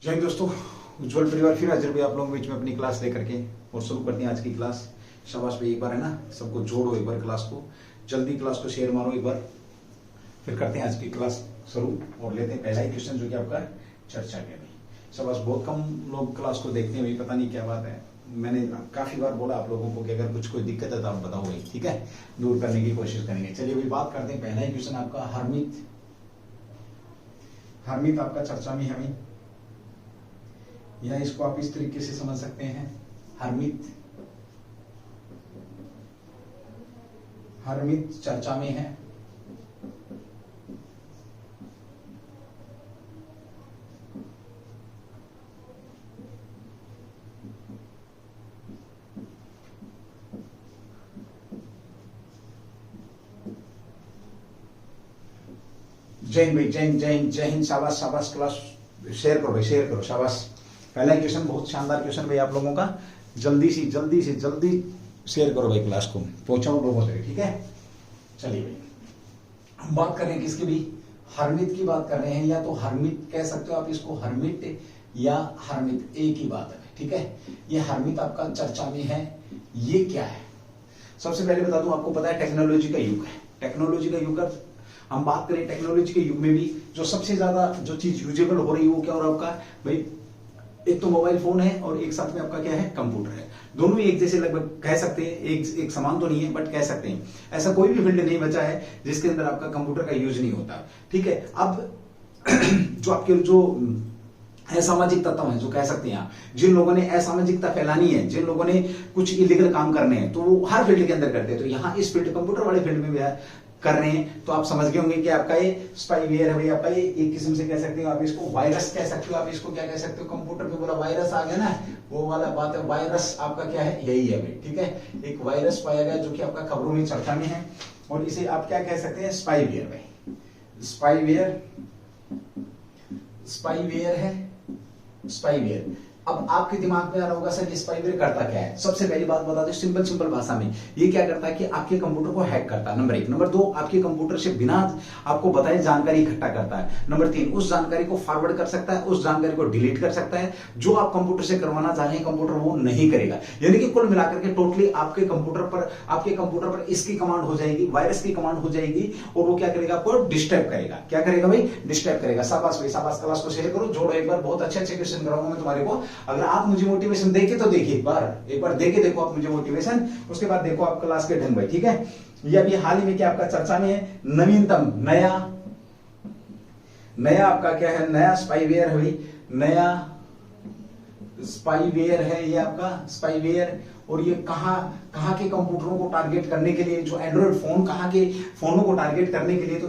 जय हिंद दोस्तों, उज्जवल परिवार फिर हाजिर हुए आप लोगों के बीच में अपनी क्लास लेकर के। और शुरू करते हैं आज की क्लास। शाबाश भाई, एक बार है ना, सबको जोड़ो एक बार, क्लास को जल्दी, क्लास को शेयर मारो एक बार। फिर करते हैं आज की क्लास शुरू और लेते हैं पहला ही क्वेश्चन जो कि आपका चर्चा के भाई। शाबाश, बहुत कम लोग क्लास को देखते हैं भाई, पता नहीं क्या बात है। मैंने काफी बार बोला आप लोगों को कि अगर कुछ कोई दिक्कत है तो आप बताओ भाई, ठीक है, दूर करने की कोशिश करेंगे। चलिए भाई बात करते हैं। पहला ही क्वेश्चन आपका हरमित आपका चर्चा में है भाई, या इसको आप इस तरीके से समझ सकते हैं, हरमित चर्चा में है। जय हिंद भाई, जय हिंद, जय हिंद, जय हिंद। शाबाश शाबाश, क्लास शेयर करो भाई, शेयर करो। शाबाश, पहला क्वेश्चन बहुत शानदार क्वेश्चन भाई आप लोगों का। जल्दी जल्दी शेयर करो भाई, क्लास को पहुंचाओ लोगों तक, ठीक है। चलिए भाई, हम बात कर रहे हैं किसकी भी, हरमित की बात कर रहे हैं। या तो हरमित कह सकते हो आप इसको, हरमिट या हरमित, एक ही बात है, ठीक है। ये हरमित आपका चर्चा में है। ये क्या है, सबसे पहले बता दूं, आपको पता है टेक्नोलॉजी का युग है। टेक्नोलॉजी का युग, हम बात करें टेक्नोलॉजी के युग में भी जो सबसे ज्यादा जो चीज यूजेबल हो रही है वो क्या हो रहा है आपका भाई, एक तो मोबाइल फोन है और एक साथ में आपका क्या है, कंप्यूटर है। दोनों ही एक जैसे लगभग कह सकते हैं, एक समान तो नहीं है बट कह सकते हैं। ऐसा कोई भी फील्ड नहीं बचा है जिसके अंदर आपका कंप्यूटर का यूज नहीं होता, ठीक है। अब जो आपके जो असामाजिक तत्व है, जो कह सकते हैं आप, जिन लोगों ने असामाजिकता फैलानी है, जिन लोगों ने कुछ इलीगल काम करने हैं, तो वो हर फील्ड के अंदर करते हैं। तो यहाँ इस फील्ड, कंप्यूटर वाले फील्ड में भी कर रहे हैं। तो आप समझ गए होंगे कि आपका ये स्पाईवेयर है भाई, आपका ये एक किस्म से कह सकते हो आप इसको, वायरस कह सकते हो आप इसको, क्या कह सकते हो, कंप्यूटर में बोला वायरस आ गया ना, वो वाला बात है। वायरस आपका क्या है, यही है भाई, ठीक है। एक वायरस पाया गया जो कि आपका खबरों में चर्चा में है, और इसे आप क्या कह सकते हैं, स्पाईवेयर भाई। स्पाईवेयर है, स्पाईवेयर। अब आपके दिमाग में आ रहा होगा सर ये स्पाईवेयर करता क्या है। सबसे पहली बात बता दो सिंपल भाषा में, ये क्या करता है कि आपके कंप्यूटर को हैक करता है, नंबर एक। नंबर दो, आपके कंप्यूटर से बिना आपको बताए जानकारी इकट्ठा करता है। नंबर तीन, उस जानकारी को फॉरवर्ड कर सकता है, उस जानकारी को डिलीट कर सकता है। जो आप कंप्यूटर से करवाना चाह रहे हैं कंप्यूटर वो नहीं करेगा। यानी कि कुल मिलाकर के टोटली आपके कंप्यूटर पर इसकी कमांड हो जाएगी, वायरस की कमांड हो जाएगी, और वो क्या करेगा, आपको डिस्टर्ब करेगा। क्या करेगा भाई, डिस्टर्ब करेगा। शाबाश भाई शाबाश, क्लास को शेयर करो, जोड़ो एक बार, बहुत अच्छे क्वेश्चन कराऊंगा मैं तुम्हारे को। अगर आप मुझे मोटिवेशन देके तो देखिए, एक बार देके देखो आप मुझे मोटिवेशन, उसके बाद देखो आप क्लास के ढंग भाई, ठीक है। ये अभी हाल ही में क्या आपका चर्चा में है, नवीनतम नया आपका क्या है, नया स्पाईवेयर है भाई, नया स्पाईवेयर है ये आपका स्पाईवेयर। और ये कहां के कंप्यूटरों को टारगेट करने के लिए, जो एंड्रॉइड फोन, कहां के फोनों को टारगेट करने के लिए, तो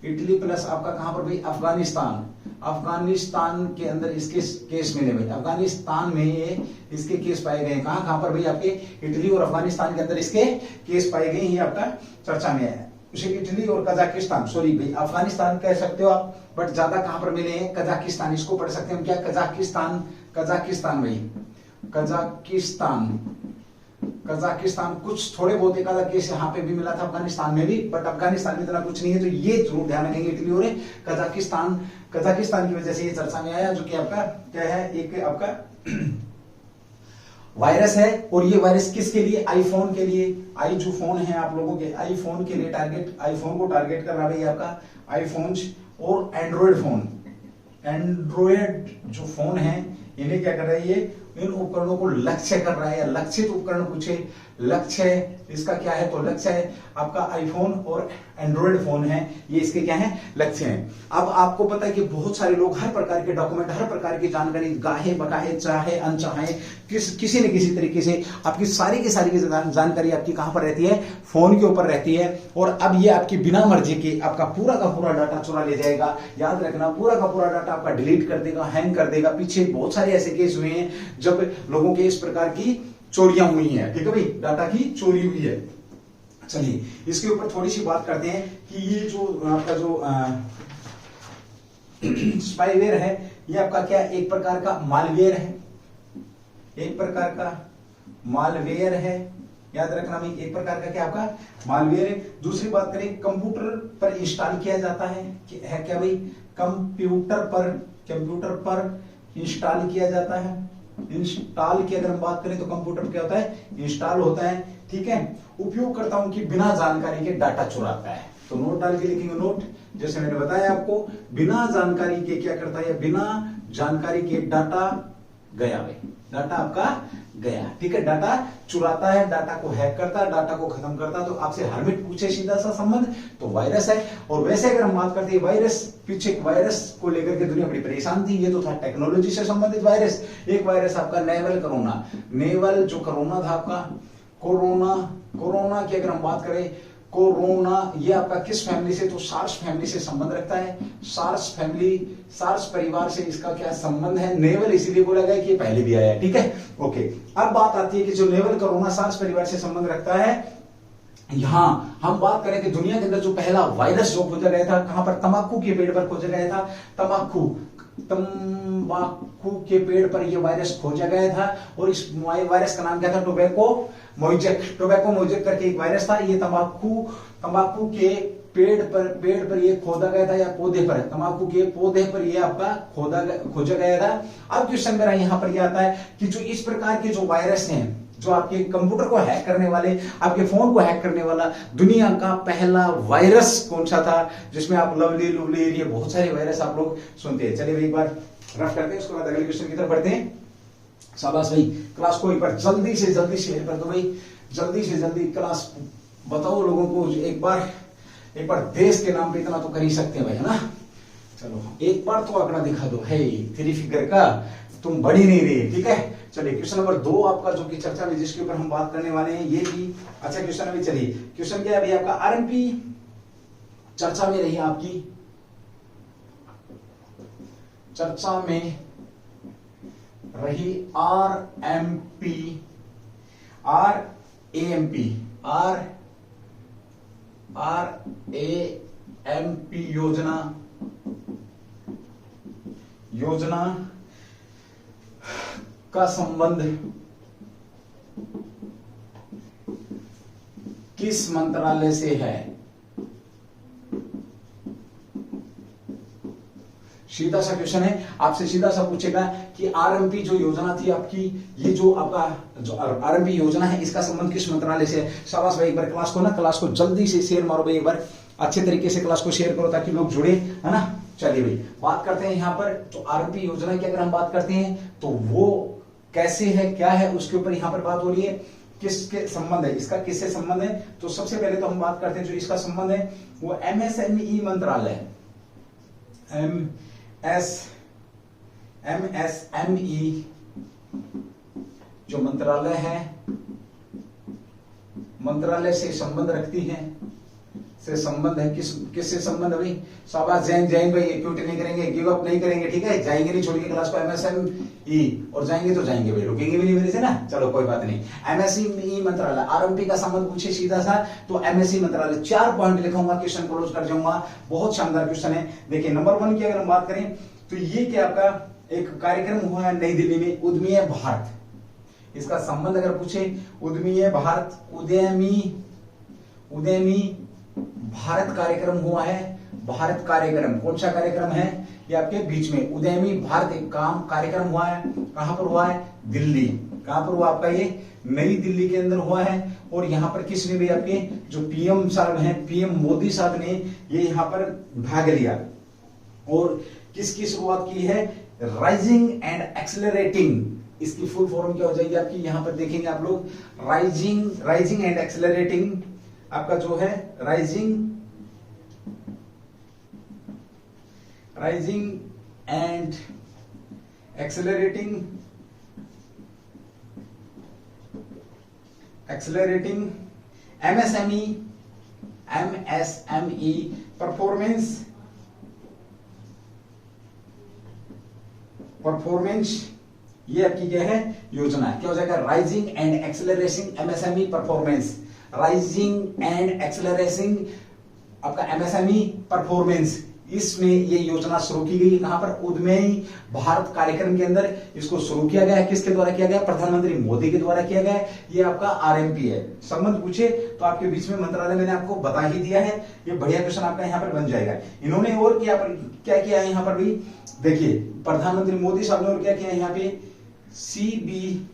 इटली प्लस आपका कहां पर भाई, अफगानिस्तान के अंदर इसके केस मिले भाई। अफगानिस्तान में ये इसके केस पाए गए। कहां पर भाई, आपके इटली और अफगानिस्तान के अंदर इसके केस पाए गए। ये आपका चर्चा में है। इटली और कजाकिस्तान, सॉरी भाई अफगानिस्तान कह सकते हो आप, बट ज्यादा कहां पर मिले हैं, कजाकिस्तान, इसको पढ़ सकते हैं क्या, कजाकिस्तान भाई, कजाकिस्तान। कुछ थोड़े बहुत एक आधा केस यहाँ पे भी मिला था, अफगानिस्तान में भी, बट अफगानिस्तान में इतना कुछ नहीं है। तो ये जरूर ध्यान रखेंगे, इटली और कजाकिस्तान की वजह से ये चर्चा में आया, जो कि आपका क्या है, एक आपका वायरस है। और ये वायरस किसके लिए, आईफोन के लिए। आई जो फोन है आप लोगों के, आईफोन के लिए टारगेट, आईफोन को टारगेट कर रहा है आपका, आईफोन और एंड्रॉयड जो फोन है, इन्हें क्या कर रहा है, ये इन उपकरणों को लक्ष्य कर रहा है। लक्षित उपकरण पूछे, लक्ष्य इसका क्या है, तो लक्ष्य है आपका आईफोन और एंड्रॉयड फोन है, ये इसके क्या है, लक्ष्य हैं। अब आपको पता है कि बहुत सारे लोग हर प्रकार के डॉक्यूमेंट, हर प्रकार की जानकारी, गाहे बकाहे, चाहे अनचाहे, किसी न किसी तरीके से आपकी सारी की जानकारी आपकी कहां पर रहती है, फोन के ऊपर रहती है। और अब ये आपकी बिना मर्जी के आपका पूरा का पूरा डाटा चुरा ले जाएगा। याद रखना, पूरा का पूरा डाटा आपका डिलीट कर देगा, हैंग कर देगा। पीछे बहुत सारे ऐसे केस हुए हैं जब लोगों के इस प्रकार की चोरियां हुई हैं, ठीक है भाई, डाटा की चोरी हुई है। चलिए इसके ऊपर थोड़ी सी बात करते हैं कि ये जो आपका जो स्पाईवेयर है, ये आपका क्या, एक प्रकार का मालवेयर है, एक प्रकार का मालवेयर है। याद रखना भाई, एक प्रकार का क्या आपका मालवेयर है। दूसरी बात करें, कंप्यूटर पर इंस्टॉल किया जाता है क्या भाई, कंप्यूटर पर इंस्टॉल किया जाता है। इंस्टॉल की अगर हम बात करें तो कंप्यूटर क्या होता है, इंस्टॉल होता है, ठीक है। उपयोगकर्ताओं की बिना जानकारी के डाटा चुराता है, तो नोट डाल के लिखेंगे नोट, जैसे मैंने बताया आपको, बिना जानकारी के क्या करता है, बिना जानकारी के डाटा गया भाई, डाटा आपका गया, ठीक है। डाटा चुराता है, डाटा को हैक करता है, डाटा को खत्म करता है। तो आपसे हर्मिट पूछे सीधा सा संबंध तो वायरस है। और वैसे अगर हम बात करते हैं वायरस, पीछे वायरस को लेकर के दुनिया बड़ी परेशान थी, ये तो था टेक्नोलॉजी से संबंधित वायरस। एक वायरस आपका नेवल कोरोना, नेवल जो कोरोना था आपका, कोरोना की अगर हम बात करें, कोरोना ये आपका किस फैमिली से, तो सार्स फैमिली से संबंध रखता है। सार्स फैमिली, सार्स परिवार से इसका क्या संबंध है, नेवल इसीलिए बोला गया कि ये पहले भी आया है, ठीक है, ओके। अब बात आती है कि जो नेवल कोरोना सार्स परिवार से संबंध रखता है, यहां हम बात करें कि दुनिया के अंदर जो पहला वायरस जो खोजा गया था, कहां पर, तंबाकू के पेड़ पर खोजा गया था। तंबाकू के पेड़ पर यह वायरस खोजा गया था, और इस वायरस का नाम क्या था, टोबैको मोजेक करके एक वायरस था। ये तंबाकू के पेड़ पर ये खोदा गया था, या पौधे पर, तंबाकू के पौधे पर ये आपका खोजा गया था। अब क्वेश्चन मेरा यहां पर यह आता है कि जो इस प्रकार के जो वायरस हैं, जो आपके कंप्यूटर को हैक करने वाले, आपके फोन को हैक करने वाला दुनिया का पहला वायरस कौन सा था, जिसमें आप लवली ये बहुत सारे वायरस आप लोग सुनते हैं। चलिए एक बार रफ करते हैं, उसके बाद अगले क्वेश्चन की तरफ बढ़ते हैं। शाबाश भाई, क्लास को एक बार जल्दी से जल्दी शेयर कर दो भाई, जल्दी से जल्दी क्लास बताओ लोगों को। एक बार देश के नाम पे इतना तो कर ही सकते हैं भाई, है ना। चलो एक बार तो आंकड़ा दिखा दो, है 3 फिगर का, तुम बढ़ी नहीं रही, ठीक है। चलिए क्वेश्चन नंबर 2 आपका जो कि चर्चा में, जिसके ऊपर हम बात करने वाले हैं, ये भी अच्छा क्वेश्चन। अभी चलिए क्वेश्चन क्या है अभी आपका, आरएमपी चर्चा में रही, आपकी चर्चा में रही आरएमपी योजना का संबंध किस मंत्रालय से है। सीधा सा क्वेश्चन है, आपसे सीधा सा पूछेगा कि आरएमपी जो योजना थी आपकी, ये जो आपका जो आरएमपी योजना है, इसका संबंध किस मंत्रालय से है। शाबाश भाई, एक बार क्लास को जल्दी से शेयर मारो भाई, एक बार अच्छे तरीके से क्लास को शेयर करो ताकि लोग जुड़े, है ना। चलिए भाई बात करते हैं यहाँ पर, जो आरएमपी योजना की अगर हम बात करते हैं तो वो कैसे है, क्या है, उसके ऊपर यहाँ पर बात हो रही है। किसके संबंध है, इसका किससे संबंध है, तो सबसे पहले तो हम बात करते हैं जो इसका संबंध है वो एमएसएमई मंत्रालय, एमएसएमई जो मंत्रालय है, मंत्रालय से संबंध रखती है, से संबंध है। किससे संबंध भाई, शाबाश जैन भाई, क्विट नहीं करेंगे, गिव अप नहीं करेंगे, ठीक है, जाएंगे नहीं, छोड़िए क्लास को। एमएसएमई, और जाएंगे तो जाएंगे भाई, रुकेंगे भी नहीं मेरे से ना। चलो कोई बात नहीं, एमएसएमई मंत्रालय, आरएमपी का संबंध पूछे सीधा सा तो एमएसएमई मंत्रालय, 4 पॉइंट लिखूंगा, क्वेश्चन क्लोज कर जाऊंगा। बहुत शानदार क्वेश्चन है। देखिए नंबर 1 की अगर हम बात करें तो ये क्या आपका एक कार्यक्रम हुआ है नई दिल्ली में, उद्यमी भारत। इसका संबंध अगर पूछे, उद्यमी भारत कार्यक्रम हुआ है। भारत कार्यक्रम कौन सा कार्यक्रम है, ये आपके बीच में उद्यमी भारत एक कार्यक्रम हुआ है। कहां पर हुआ है, दिल्ली। कहां पर हुआ आपका, ये नई दिल्ली के अंदर हुआ है। और यहाँ पर किसने भी, आपके जो पीएम साहब हैं, पीएम मोदी साहब ने ये यहाँ पर भाग लिया। और किसकी शुरुआत की है, राइजिंग एंड एक्सेलरेटिंग, इसकी फुल फॉर्म क्या हो जाएगी आपकी, यहां पर देखेंगे आप लोग, राइजिंग एंड एक्सेलरेटिंग, आपका जो है rising and accelerating MSME performance, ये आपकी क्या है योजना, क्या हो जाएगा, rising and accelerating MSME performance, rising and accelerating आपका एमएसएमई परफॉर्मेंस, इसमें ये योजना शुरू की गई। कहां पर? उद्यमी भारत कार्यक्रम के अंदर इसको शुरू किया गया है। किसके द्वारा किया गया? प्रधानमंत्री मोदी के द्वारा किया गया है। ये आपका आरएमपी है। संबंध पूछे तो आपके बीच में मंत्रालय मैंने आपको बता ही दिया है। ये बढ़िया क्वेश्चन आपका यहाँ पर बन जाएगा। इन्होंने और क्या किया है यहाँ पर भी देखिए, प्रधानमंत्री मोदी साहब ने और क्या किया है यहाँ पे, CBFTE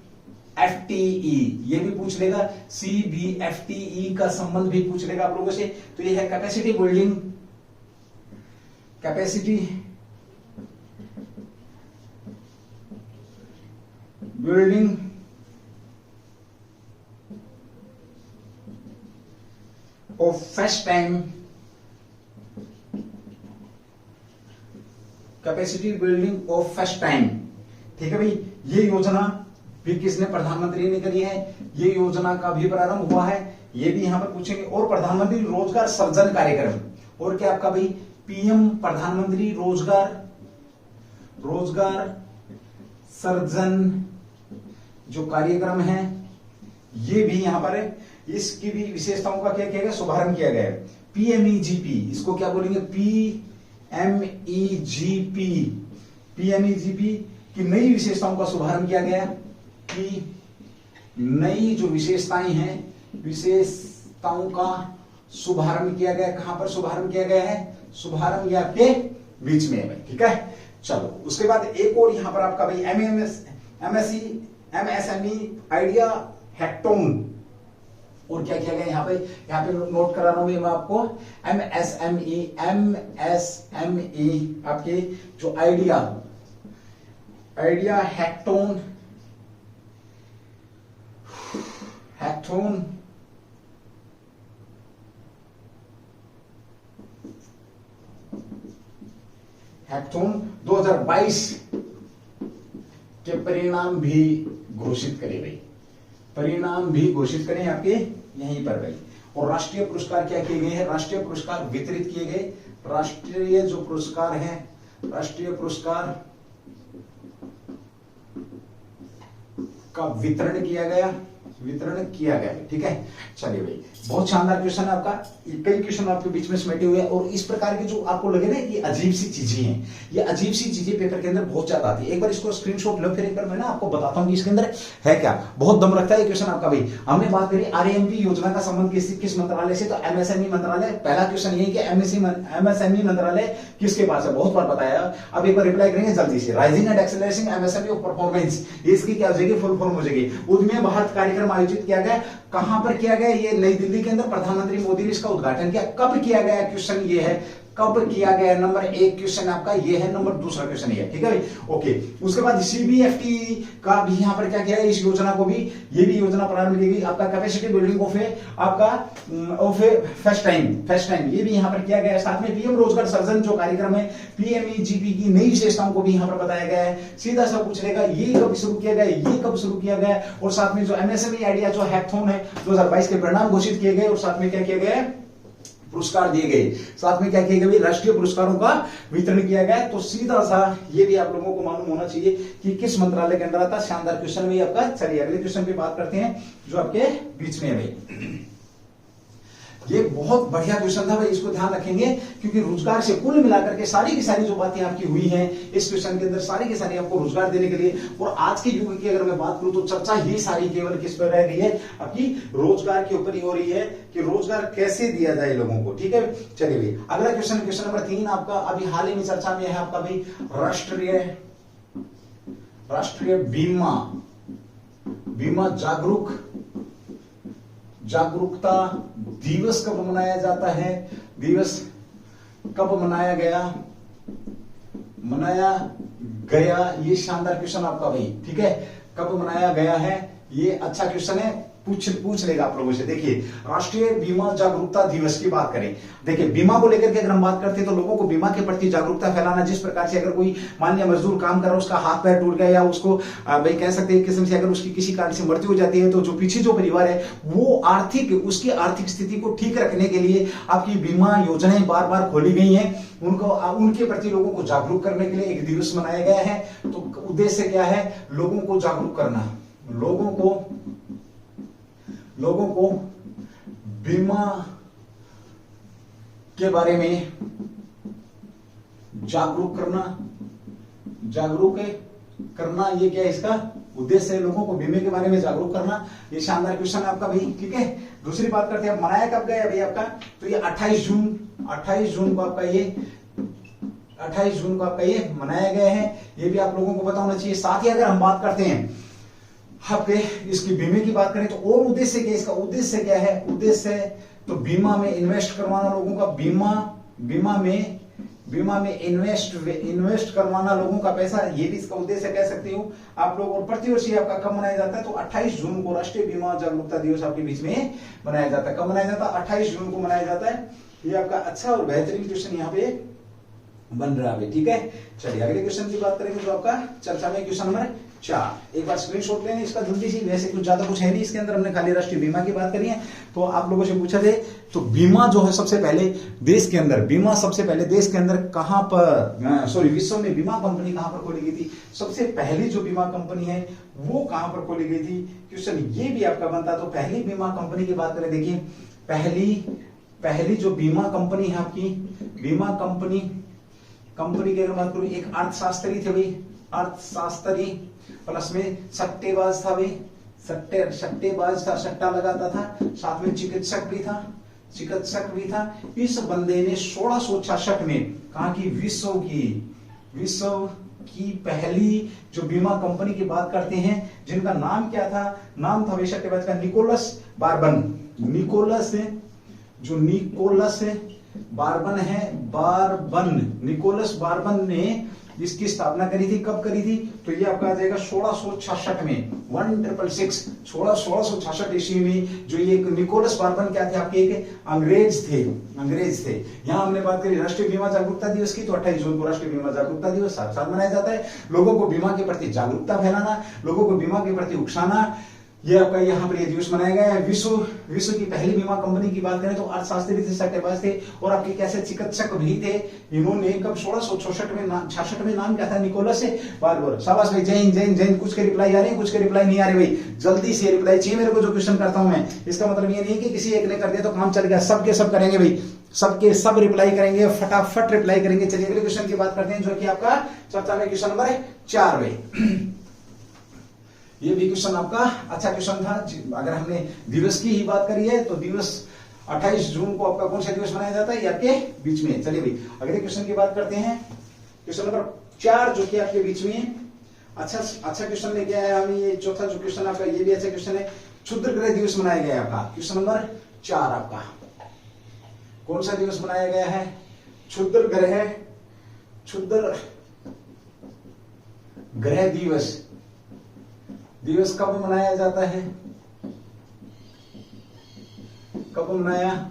ये भी पूछ लेगा। CBFTE का संबंध भी पूछ लेगा आप लोगों से। तो ये है capacity building, capacity building of first time, capacity building of first time. ठीक है भाई, ये योजना भी किसने? प्रधानमंत्री ने करी है। ये योजना का भी प्रारंभ हुआ है, ये भी यहां पर पूछेंगे। और प्रधानमंत्री रोजगार सृजन कार्यक्रम, और क्या आपका भाई पीएम प्रधानमंत्री रोजगार सृजन जो कार्यक्रम है, ये भी यहां पर है। इसकी भी विशेषताओं का क्या किया गया? शुभारंभ किया गया है। पीएमईजीपी, इसको क्या बोलेंगे? पीएमईजीपी की नई विशेषताओं का शुभारंभ किया गया कि नई जो विशेषताएं हैं, विशेषताओं का शुभारंभ किया गया। कहां पर शुभारंभ किया गया है? शुभारंभ आपके बीच में है। ठीक है, चलो उसके बाद एक और यहां पर आपका भाई एमएसएमई आइडिया हैक्टोन। और क्या किया गया यहाँ पे नोट करा रहा हूं मैं आपको। एमएसएमई आपके जो आइडिया हैक्टोन हैक्टोन 2022 के परिणाम भी घोषित करे भाई, परिणाम भी घोषित करें आपके यहीं पर भाई। और राष्ट्रीय पुरस्कार क्या किए गए हैं? राष्ट्रीय पुरस्कार वितरित किए गए। राष्ट्रीय जो पुरस्कार हैं, राष्ट्रीय पुरस्कार का वितरण किया गया। ठीक है, चलिए भाई, बहुत शानदार क्वेश्चन है आपका। कई क्वेश्चन आपके बीच में समेटे हुए हैं। और इस प्रकार के जो आपको लगे ना ये अजीब सी चीजें हैं, ये अजीब सी चीजें पेपर के अंदर बहुत ज्यादा आती है। एक बार इसको स्क्रीनशॉट लो, फिर एक बार मैं ना आपको बताता हूं कि इसके अंदर है क्या। बहुत दम रखता है ये क्वेश्चन आपका भाई। हमने बात करी आरएमपी योजना का संबंध किस मंत्रालय से? तो एमएसएमई मंत्रालय। पहला क्वेश्चन ये कि एमएसएमई मंत्रालय किसके पास है? बहुत बार बताया। अब एक बार रिप्लाई करेंगे जल्दी से। Rising and accelerating MSME of performance, इसकी क्या हो जाएगी? फुल फॉर्म हो जाएगी। उद्यमी भारत कार्यक्रम आयोजित किया गया। कहां पर किया गया? ये नई दिल्ली के अंदर प्रधानमंत्री मोदी ने इसका उद्घाटन किया। कब किया गया? क्वेश्चन ये है, कब किया गया? नंबर 1 क्वेश्चन आपका ये है। नंबर 2 क्वेश्चन ये है। ठीक है भाई, ओके। उसके बाद CBFT का भी यहां पर क्या किया है? इस योजना को भी, ये भी योजना प्रारंभ की गई। आपका capacity building of first time ये भी यहां पर किया गया है। साथ में पीएम रोजगार सृजन जो कार्यक्रम है, पीएमईजीपी की नई विशेषताओं को भी यहां पर बताया गया है। सीधा सा पूछ लेगा ये कब शुरू किया गया, ये कब शुरू किया गया। और साथ में जो एमएसएमई आइडिया जो हैक्थॉन है 2022 के परिणाम घोषित किए गए। और साथ में क्या किया गया? पुरस्कार दिए गए। साथ में क्या किया गया? राष्ट्रीय पुरस्कारों का वितरण किया गया। तो सीधा सा ये भी आप लोगों को मालूम होना चाहिए कि किस मंत्रालय के अंदर आता। शानदार क्वेश्चन भी आपका। चलिए अगले क्वेश्चन पे बात करते हैं जो आपके बीच में है भाई। ये बहुत बढ़िया क्वेश्चन था भाई, इसको ध्यान रखेंगे क्योंकि रोजगार से कुल मिलाकर के सारी की सारी जो बातें आपकी हुई हैं इस क्वेश्चन के अंदर, सारी की सारी आपको रोजगार देने के लिए। और आज के युग की अगर मैं बात करूं तो चर्चा ही सारी केवल किस पर रह रही है? आपकी रोजगार के ऊपर ही हो रही है कि रोजगार कैसे दिया जाए लोगों को। ठीक है, चलिए भाई अगला क्वेश्चन, क्वेश्चन नंबर 3 आपका अभी हाल ही में चर्चा में है आपका भाई, राष्ट्रीय बीमा जागरूकता दिवस कब मनाया जाता है? दिवस कब मनाया गया? ये शानदार क्वेश्चन आपका भाई। ठीक है, कब मनाया गया है? ये अच्छा क्वेश्चन है, पूछ लेगा आप लोगों से। देखिए राष्ट्रीय बीमा जागरूकता दिवस की बात करें, देखिए बीमा को लेकर के अगर हम बात करते हैं तो लोगों को बीमा के प्रति जागरूकता फैलाना। जिस प्रकार से अगर कोई मान लिया मजदूर काम कर रहा है, उसका हाथ पैर टूट गया या उसको भाई कह सकते हैं किस्म से अगर उसकी किसी कारण से मृत्यु हो जाती है तो जो पीछे जो परिवार है वो उसकी आर्थिक स्थिति को ठीक रखने के लिए आपकी बीमा योजनाएं बार बार खोली गई हैं। उनके प्रति लोगों को जागरूक करने के लिए एक दिवस मनाया गया है। तो उद्देश्य क्या है? लोगों को जागरूक करना, लोगों को बीमा के बारे में जागरूक करना, ये क्या है इसका उद्देश्य है, लोगों को बीमे के बारे में जागरूक करना। ये शानदार क्वेश्चन है आपका भाई, ठीक है। दूसरी बात करते हैं, मनाया कब गया भाई आपका, तो ये 28 जून को आपका ये 28 जून को आपका ये मनाया गया है, ये भी आप लोगों को पता होना चाहिए। साथ ही अगर हम बात करते हैं आपके इसकी बीमे की बात करें तो और उद्देश्य क्या, इसका उद्देश्य क्या है, उद्देश्य तो बीमा में इन्वेस्ट करवाना लोगों का, बीमा में इन्वेस्ट करवाना लोगों का पैसा, ये भी इसका उद्देश्य कह सकती हूँ आप लोग। और प्रतिवर्ष ये आपका कब मनाया जाता है, तो 28 जून को राष्ट्रीय बीमा जागरूकता दिवस आपके बीच में मनाया जाता है। कब मनाया जाता है, 28 जून को मनाया जाता है। ये आपका अच्छा और बेहतरीन क्वेश्चन यहाँ पे बन रहा है, ठीक है। चलिए अगले क्वेश्चन की बात करेंगे जो आपका चर्चा में क्वेश्चन नंबर 4। एक बार स्क्रीनशॉट लें इसका जल्दी से, वैसे कुछ ज्यादा कुछ है नहीं इसके अंदर, हमने खाली राष्ट्रीय बीमा की बात करी है। तो आप लोगों से पूछा जाए तो बीमा जो है सबसे पहले देश के अंदर कहां पर, विश्व में बीमा कंपनी कहां पर खोली गई थी, सबसे पहली जो बीमा कंपनी है वो कहां पर खोली गई थी, क्वेश्चन ये भी आपका बनता। तो पहली बीमा कंपनी की बात करें, देखिए पहली जो बीमा कंपनी है आपकी, बीमा कंपनी की अगर बात करूं, एक अर्थशास्त्री थे भाई, अर्थशास्त्री प्लस में सट्टेबाज था भाई, सट्टेबाज था, सट्टा लगाता था, साथ में चिकित्सक भी था। इस बंदे ने 1666 में कहा कि विश्व की पहली जो बीमा कंपनी की बात करते हैं, जिनका नाम क्या था, नाम था भाई सट्टेबाज का निकोलस बार्बन। निकोलस बार्बन ने इसकी स्थापना करी थी। कब करी थी, तो ये आपका आ जाएगा 1666 में, 1666 ईस्वी में। जो ये निकोलस बार्बन क्या थे, आपके एक अंग्रेज थे। यहाँ हमने बात करी राष्ट्रीय बीमा जागरूकता दिवस की, तो 28 जून को राष्ट्रीय बीमा जागरूकता दिवस साथ मनाया जाता है। लोगों को बीमा के प्रति जागरूकता फैलाना, लोगों को बीमा के प्रति उकसाना, ये आपका यहाँ पर ये दिवस मनाया गया है। विश्व की पहली बीमा कंपनी की बात करें तो अर्थशास्त्री थे, सट्टेबाज थे और आपके कैसे चिकित्सक भी थे। इन्होंने कब 1666 में नाम क्या था, निकोलस बार्बर। शाबाश भाई, जय हिंद। कुछ के रिप्लाई आ रहे हैं, कुछ के रिप्लाई नहीं आ रहे भाई, जल्दी से रिप्लाई चाहिए मेरे को। जो क्वेश्चन करता हूं मैं, इसका मतलब ये नहीं है कि किसी एक ने कर दिया तो काम चल गया, सबके सब करेंगे भाई, सबके सब रिप्लाई करेंगे, फटाफट रिप्लाई करेंगे। चलिए अगले क्वेश्चन की बात करते हैं जो कि आपका चर्चा में क्वेश्चन नंबर 4 भाई। ये भी क्वेश्चन आपका अच्छा क्वेश्चन था। अगर हमने दिवस की ही बात करी है तो दिवस 28 जून को आपका कौन सा दिवस मनाया जाता है, ये आपके बीच में। चलिए भाई अगले क्वेश्चन की बात करते हैं, क्वेश्चन नंबर 4 जो कि आपके बीच में अच्छा क्वेश्चन लेके आया हम। ये चौथा जो क्वेश्चन आपका, ये भी अच्छा क्वेश्चन है। क्षुद्र ग्रह दिवस मनाया गया है आपका, क्वेश्चन नंबर 4 आपका कौन सा दिवस मनाया गया है, क्षुद्र ग्रह दिवस कब मनाया जाता है, कब मनाया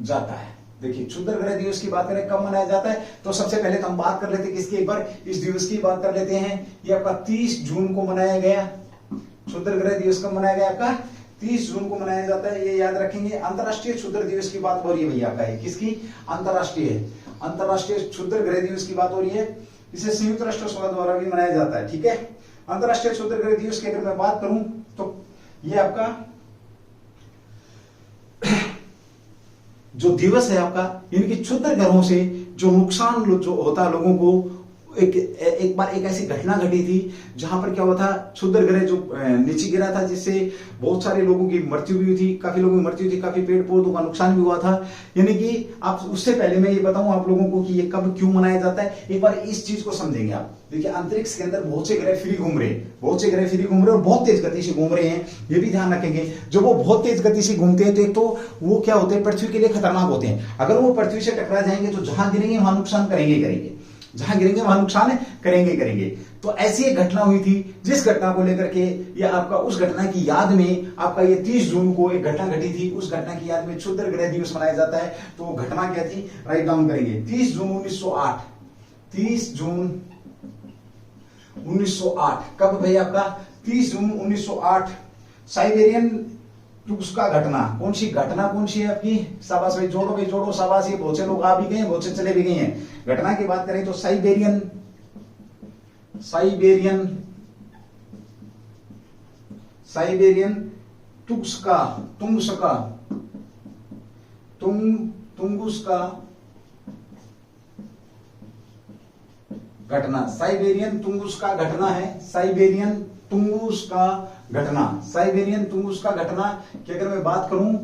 जाता है। देखिए क्षुद्र ग्रह दिवस की बात करें कब मनाया जाता है, तो सबसे पहले तो हम बात कर लेते हैं किसकी, एक बार इस दिवस की बात कर लेते हैं। ये आपका 30 जून को मनाया गया। क्षुद्र ग्रह दिवस कब मनाया गया, आपका 30 जून को मनाया जाता है, ये याद रखेंगे। अंतरराष्ट्रीय क्षुद्र दिवस की बात हो रही है भैया आपका, किसकी, अंतरराष्ट्रीय क्षुद्र ग्रह दिवस की बात हो रही है। इसे संयुक्त राष्ट्र सभा द्वारा भी मनाया जाता है, ठीक है। अंतरराष्ट्रीय क्षुद्र ग्रह दिवस की अगर मैं बात करूं तो ये आपका जो दिवस है आपका, इनकी क्षुद्र ग्रहों से जो नुकसान जो होता है लोगों को, एक बार एक ऐसी घटना घटी थी जहां पर क्या हुआ था, क्षुद्र ग्रह जो नीचे गिरा था, जिससे बहुत सारे लोगों की मृत्यु भी हुई थी, काफी लोगों की मृत्यु थी, काफी पेड़ पौधों का नुकसान भी हुआ था। यानी कि आप उससे पहले मैं ये बताऊं आप लोगों को कि ये कब क्यों मनाया जाता है, एक बार इस चीज को समझेंगे आप। देखिए अंतरिक्ष के अंदर बहुत से ग्रह फ्री घूम रहे और बहुत तेज गति से घूम रहे हैं, ये भी ध्यान रखेंगे। जब वो बहुत तेज गति से घूमते हैं तो एक तो वो क्या होते हैं, पृथ्वी के लिए खतरनाक होते हैं। अगर वो पृथ्वी से टकरा जाएंगे तो जहां गिरेंगे वहां नुकसान करेंगे, करेंगे। तो ऐसी एक घटना हुई थी, जिस घटना को लेकर के ये आपका, उस घटना की याद में आपका ये 30 जून को एक घटना घटी थी, उस घटना की याद में क्षुद्र ग्रह दिवस मनाया जाता है। तो घटना क्या थी, राइट डाउन करेंगे। 30 जून 1908 कब भाई आपका, 30 जून 1908 साइबेरियन टूस्का घटना। कौन सी है आपकी, शाबाश भाई, जोड़ो शाबाश। ये बहुत से लोग आ भी गए हैं, बहुत से चले भी गए हैं। घटना की बात करें तो साइबेरियन टूस्का घटना, साइबेरियन तुंगुस का घटना है, साइबेरियन तुंगुस का घटना, साइबेरियन तुंगुस का घटना की अगर मैं बात करूं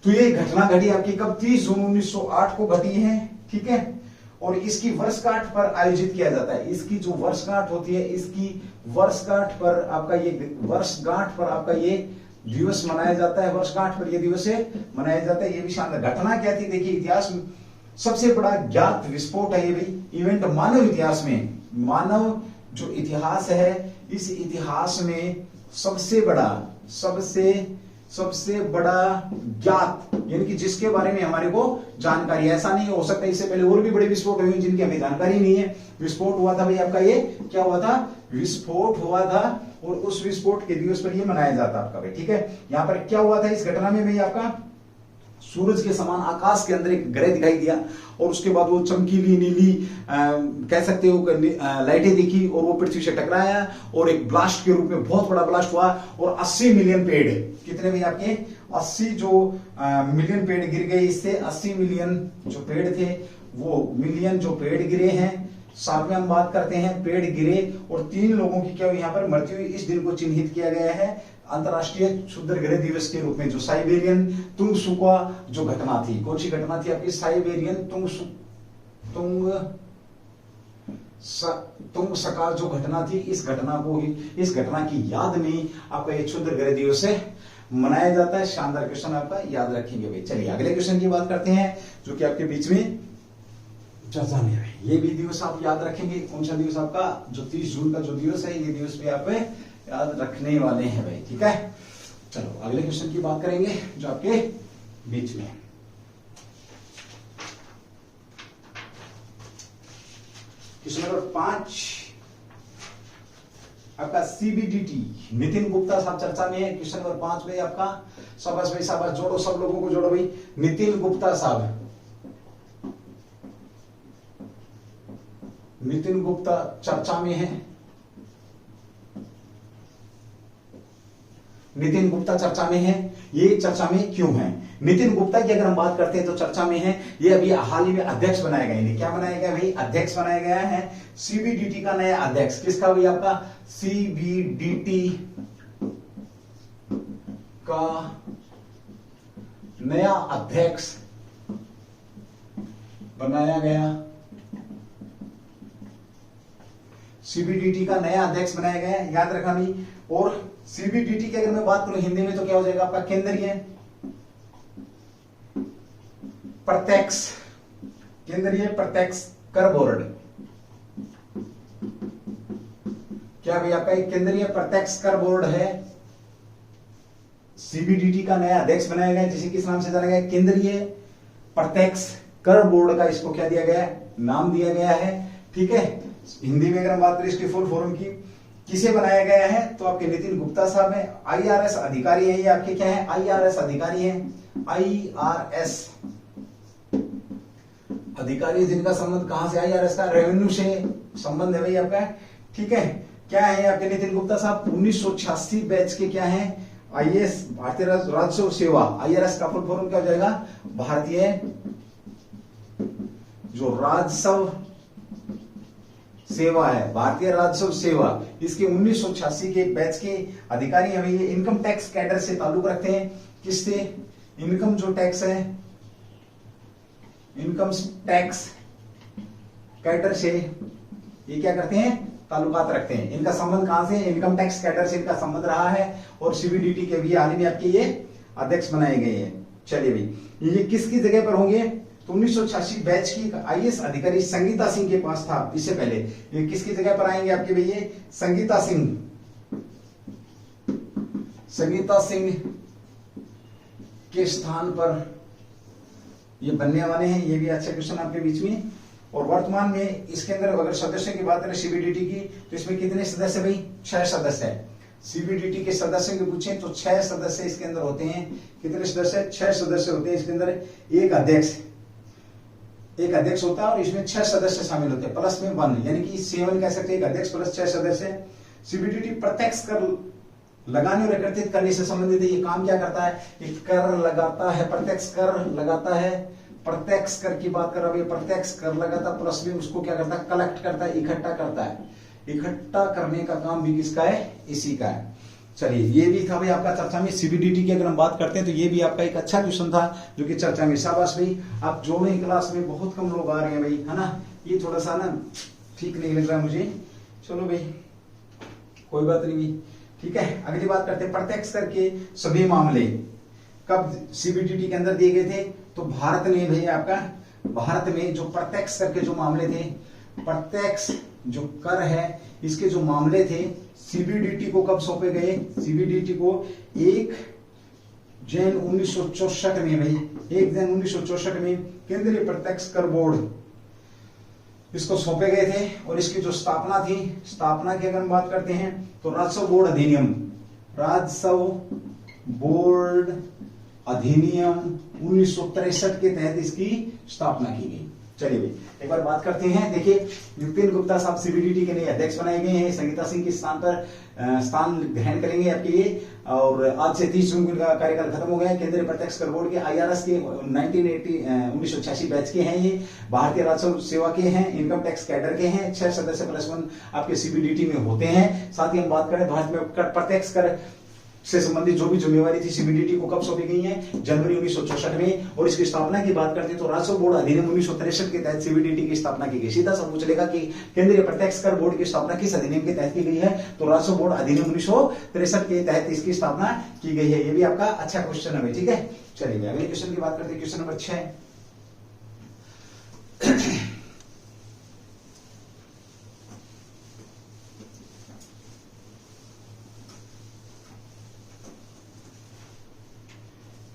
तो ये घटना घटी आपकी कब, 30 जून 1908 को घटी है, ठीक है। और इसकी वर्षगांठ पर आयोजित किया जाता है, इसकी जो वर्षगांठ होती है, इसकी वर्षगांठ पर आपका ये दिवस मनाया जाता है, वर्षगांठ पर यह दिवस मनाया जाता है। ये भी शानदार घटना क्या थी, देखिए इतिहास में सबसे बड़ा ज्ञात विस्फोट है ये भी इवेंट मानव इतिहास में, मानव जो इतिहास है इस इतिहास में सबसे बड़ा ज्ञात, यानी कि जिसके बारे में हमारे को जानकारी है। ऐसा नहीं हो सकता इससे पहले और भी बड़े विस्फोट हुए जिनकी हमें जानकारी नहीं है। विस्फोट हुआ था भाई आपका, ये क्या हुआ था, विस्फोट हुआ था और उस विस्फोट के दिवस पर ये मनाया जाता आपका भाई, ठीक है। यहां पर क्या हुआ था इस घटना में भाई, आपका सूरज के समान आकाश के अंदर एक ग्रह दिखाई दिया और उसके बाद वो चमकीली नीली कह सकते हो लाइटें दिखी और वो पृथ्वी से टकराया और एक ब्लास्ट के रूप में बहुत बड़ा ब्लास्ट हुआ और 80 मिलियन पेड़, कितने भी आपके 80 जो मिलियन पेड़ गिर गए, इससे 80 मिलियन जो पेड़ थे वो मिलियन जो पेड़ गिरे हैं। साथ में हम बात करते हैं पेड़ गिरे और 3 लोगों की क्या हुई यहाँ पर मृत्यु हुई। इस दिन को चिन्हित किया गया है अंतरराष्ट्रीय क्षुद्र ग्रह दिवस के रूप में। जो साइबेरियन तुंगसुका जो घटना थी, कौन सी घटना थी आपकी, साइबेरियन तुंगसका जो घटना थी, इस घटना की याद में आपका ये क्षुद्र ग्रह दिवस मनाया जाता है। शानदार क्वेश्चन आपका याद रखेंगे भाई। चलिए अगले क्वेश्चन की बात करते हैं जो कि आपके बीच में चर्चा में है। ये भी दिवस आप याद रखेंगे, कौन सा दिवस आपका, जो 30 जून का जो दिवस है, ये दिवस भी आप याद रखने वाले हैं भाई, ठीक है। चलो अगले क्वेश्चन की बात करेंगे जो आपके बीच में है। क्वेश्चन नंबर 5 आपका सीबीडीटी, नितिन गुप्ता साहब चर्चा में है। क्वेश्चन नंबर 5 में आपका शाबाश भाई, शाबाश, जोड़ो सब लोगों को जोड़ो भाई। नितिन गुप्ता साहब, नितिन गुप्ता चर्चा में है, नितिन गुप्ता चर्चा में है। ये चर्चा में क्यों है? नितिन गुप्ता की अगर हम बात करते हैं तो चर्चा में है, ये अभी हाल ही में अध्यक्ष बनाया गया है। क्या बनाया गया भाई, अध्यक्ष बनाया गया है सीबीडीटी का नया अध्यक्ष। किसका भाई, आपका सीबीडीटी का नया अध्यक्ष बनाया गया, सीबीडीटी का नया अध्यक्ष बनाया गया है, याद रखना भाई। और सीबीडीटी की अगर मैं बात करूं हिंदी में तो क्या हो जाएगा आपका, केंद्रीय प्रत्यक्ष कर बोर्ड। क्या भाई आपका एक केंद्रीय प्रत्यक्ष कर बोर्ड है, सीबीडीटी का नया अध्यक्ष बनाया गया जिसे किस नाम से जाना गया, केंद्रीय प्रत्यक्ष कर बोर्ड का इसको क्या दिया गया है, नाम दिया गया है, ठीक है। हिंदी में अगर हम बात करें इसकी फुल फॉर्म की, किसे बनाया गया है तो आपके नितिन गुप्ता साहब है, आईआरएस अधिकारी है, ये आपके क्या है, आईआरएस अधिकारी है, आईआरएस अधिकारी जिनका संबंध कहां से, आईआरएस का रेवेन्यू से संबंध है भाई आपका, ठीक है। क्या है आपके नितिन गुप्ता साहब 1986 बैच के क्या है, आईएएस भारतीय राजस्व सेवा, आईआरएस का फुल फॉर्म क्या हो जाएगा, भारतीय जो राजस्व सेवा है, भारतीय राजस्व सेवा, इसके 1986 के बैच के अधिकारी हैं। ये इनकम टैक्स कैडर से ताल्लुक रखते हैं, किससे, इनकम जो टैक्स है, इनकम टैक्स कैडर से ये क्या करते हैं, ताल्लुकात रखते हैं। इनका संबंध कहां से, इनकम टैक्स कैडर से इनका संबंध रहा है और सीबीडीटी के भी हाल ही में आपके ये अध्यक्ष बनाए गए हैं। चलिए भाई, ये किसकी जगह पर होंगे तो 1986 बैच की आईएएस अधिकारी संगीता सिंह के पास था। इससे पहले ये किसकी जगह पर आएंगे आपके भैया, संगीता सिंह के स्थान पर ये बनने वाले हैं। ये भी अच्छा क्वेश्चन आपके बीच में। और वर्तमान में इसके अंदर अगर सदस्यों की बात करें सीबीडीटी की तो इसमें कितने सदस्य भाई, 6 सदस्य है। सीबीडीटी के सदस्यों की पूछे तो 6 सदस्य इसके अंदर होते हैं। कितने सदस्य, 6 सदस्य होते हैं इसके अंदर। एक अध्यक्ष होता है और इसमें 6 सदस्य शामिल होते हैं, प्लस में 1 यानी कि 7 कह सकते हैं, एक अध्यक्ष प्लस 6 सदस्य। सीबीडीटी प्रत्यक्ष कर लगाने और एकत्रित करने से संबंधित है। ये काम क्या करता है, एक कर लगाता है, प्रत्यक्ष कर लगाता है प्रत्यक्ष कर की बात कर रहा है, प्रत्यक्ष कर लगाता प्लस में उसको क्या करता है, कलेक्ट करता है, इकट्ठा करता है। इकट्ठा करने का काम भी किसका है, इसी का है। चलिए ये भी था भाई आपका चर्चा में सीबीडीटी की अगर हम बात करते हैं तो ये भी आपका एक अच्छा क्वेश्चन था जो कि चर्चा में। शाबाश भाई, आप जोड़े क्लास में बहुत कम लोग आ रहे हैं भाई, है ना, ये थोड़ा सा ना ठीक नहीं लग रहा मुझे। चलो भाई कोई बात नहीं, ठीक है। अगली बात करते हैं, प्रत्यक्ष कर के सभी मामले कब सीबीडीटी के अंदर दिए गए थे, तो भारत ने भाई आपका, भारत में जो प्रत्यक्ष कर के जो मामले थे, प्रत्यक्ष जो कर है इसके जो मामले थे सीबीडीटी को कब सौंपे गए, सीबीडीटी को 1 जैन 1964 में भाई, 1 जैन 1964 में केंद्रीय प्रत्यक्ष कर बोर्ड इसको सौंपे गए थे। और इसकी जो स्थापना थी, स्थापना की अगर हम बात करते हैं तो राजस्व बोर्ड अधिनियम, राजस्व बोर्ड अधिनियम 1963 के तहत इसकी स्थापना की गई। चलिए भाई एक बार बात करते हैं। देखिए नितिन गुप्ता साहब सीबीडीटी के नए अध्यक्ष बनाए गए हैं, संगीता सिंह के स्थान पर स्थान ग्रहण करेंगे आपके लिए। और आज से 30 जून का कार्यकाल खत्म हो गया है। केंद्रीय प्रत्यक्ष कर बोर्ड के IRS के 1986 बैच के हैं, ये भारतीय राजस्व सेवा के हैं, इनकम टैक्स कैडर के हैं, 6 सदस्य +1 आपके सीबीडीटी में होते हैं। साथ ही हम बात करें भारत में प्रत्यक्ष कर से संबंधित जो भी जिम्मेवारी थी सीबीडीटी को कब सौंपी गई है, जनवरी 1964 में। और इसकी स्थापना की बात करते हैं तो राजस्व बोर्ड अधिनियम 1963 के तहत सीबीडीटी की स्थापना की गई। सीधा सब पूछेगा कि केंद्रीय प्रत्यक्ष कर बोर्ड की स्थापना किस अधिनियम के तहत की गई है, तो राजस्व बोर्ड अधिनियम 1963 के तहत इसकी स्थापना की गई है। ये भी आपका अच्छा क्वेश्चन है, ठीक है। चलिए अगले क्वेश्चन की बात करते हैं, क्वेश्चन नंबर 6।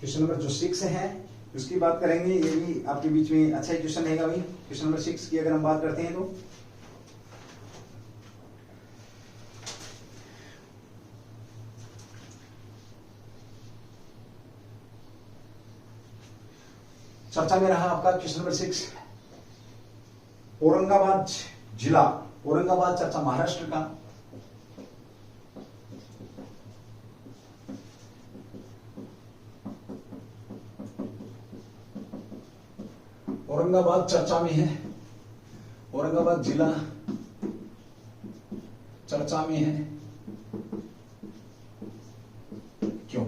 क्वेश्चन नंबर जो 6 है उसकी बात करेंगे, ये भी आपके बीच में अच्छा ही क्वेश्चन रहेगा भाई। क्वेश्चन नंबर 6 की अगर हम बात करते हैं तो चर्चा में रहा आपका क्वेश्चन नंबर 6 औरंगाबाद जिला, औरंगाबाद चर्चा महाराष्ट्र का, औरंगाबाद चर्चा में है, औरंगाबाद जिला चर्चा में है। क्यों?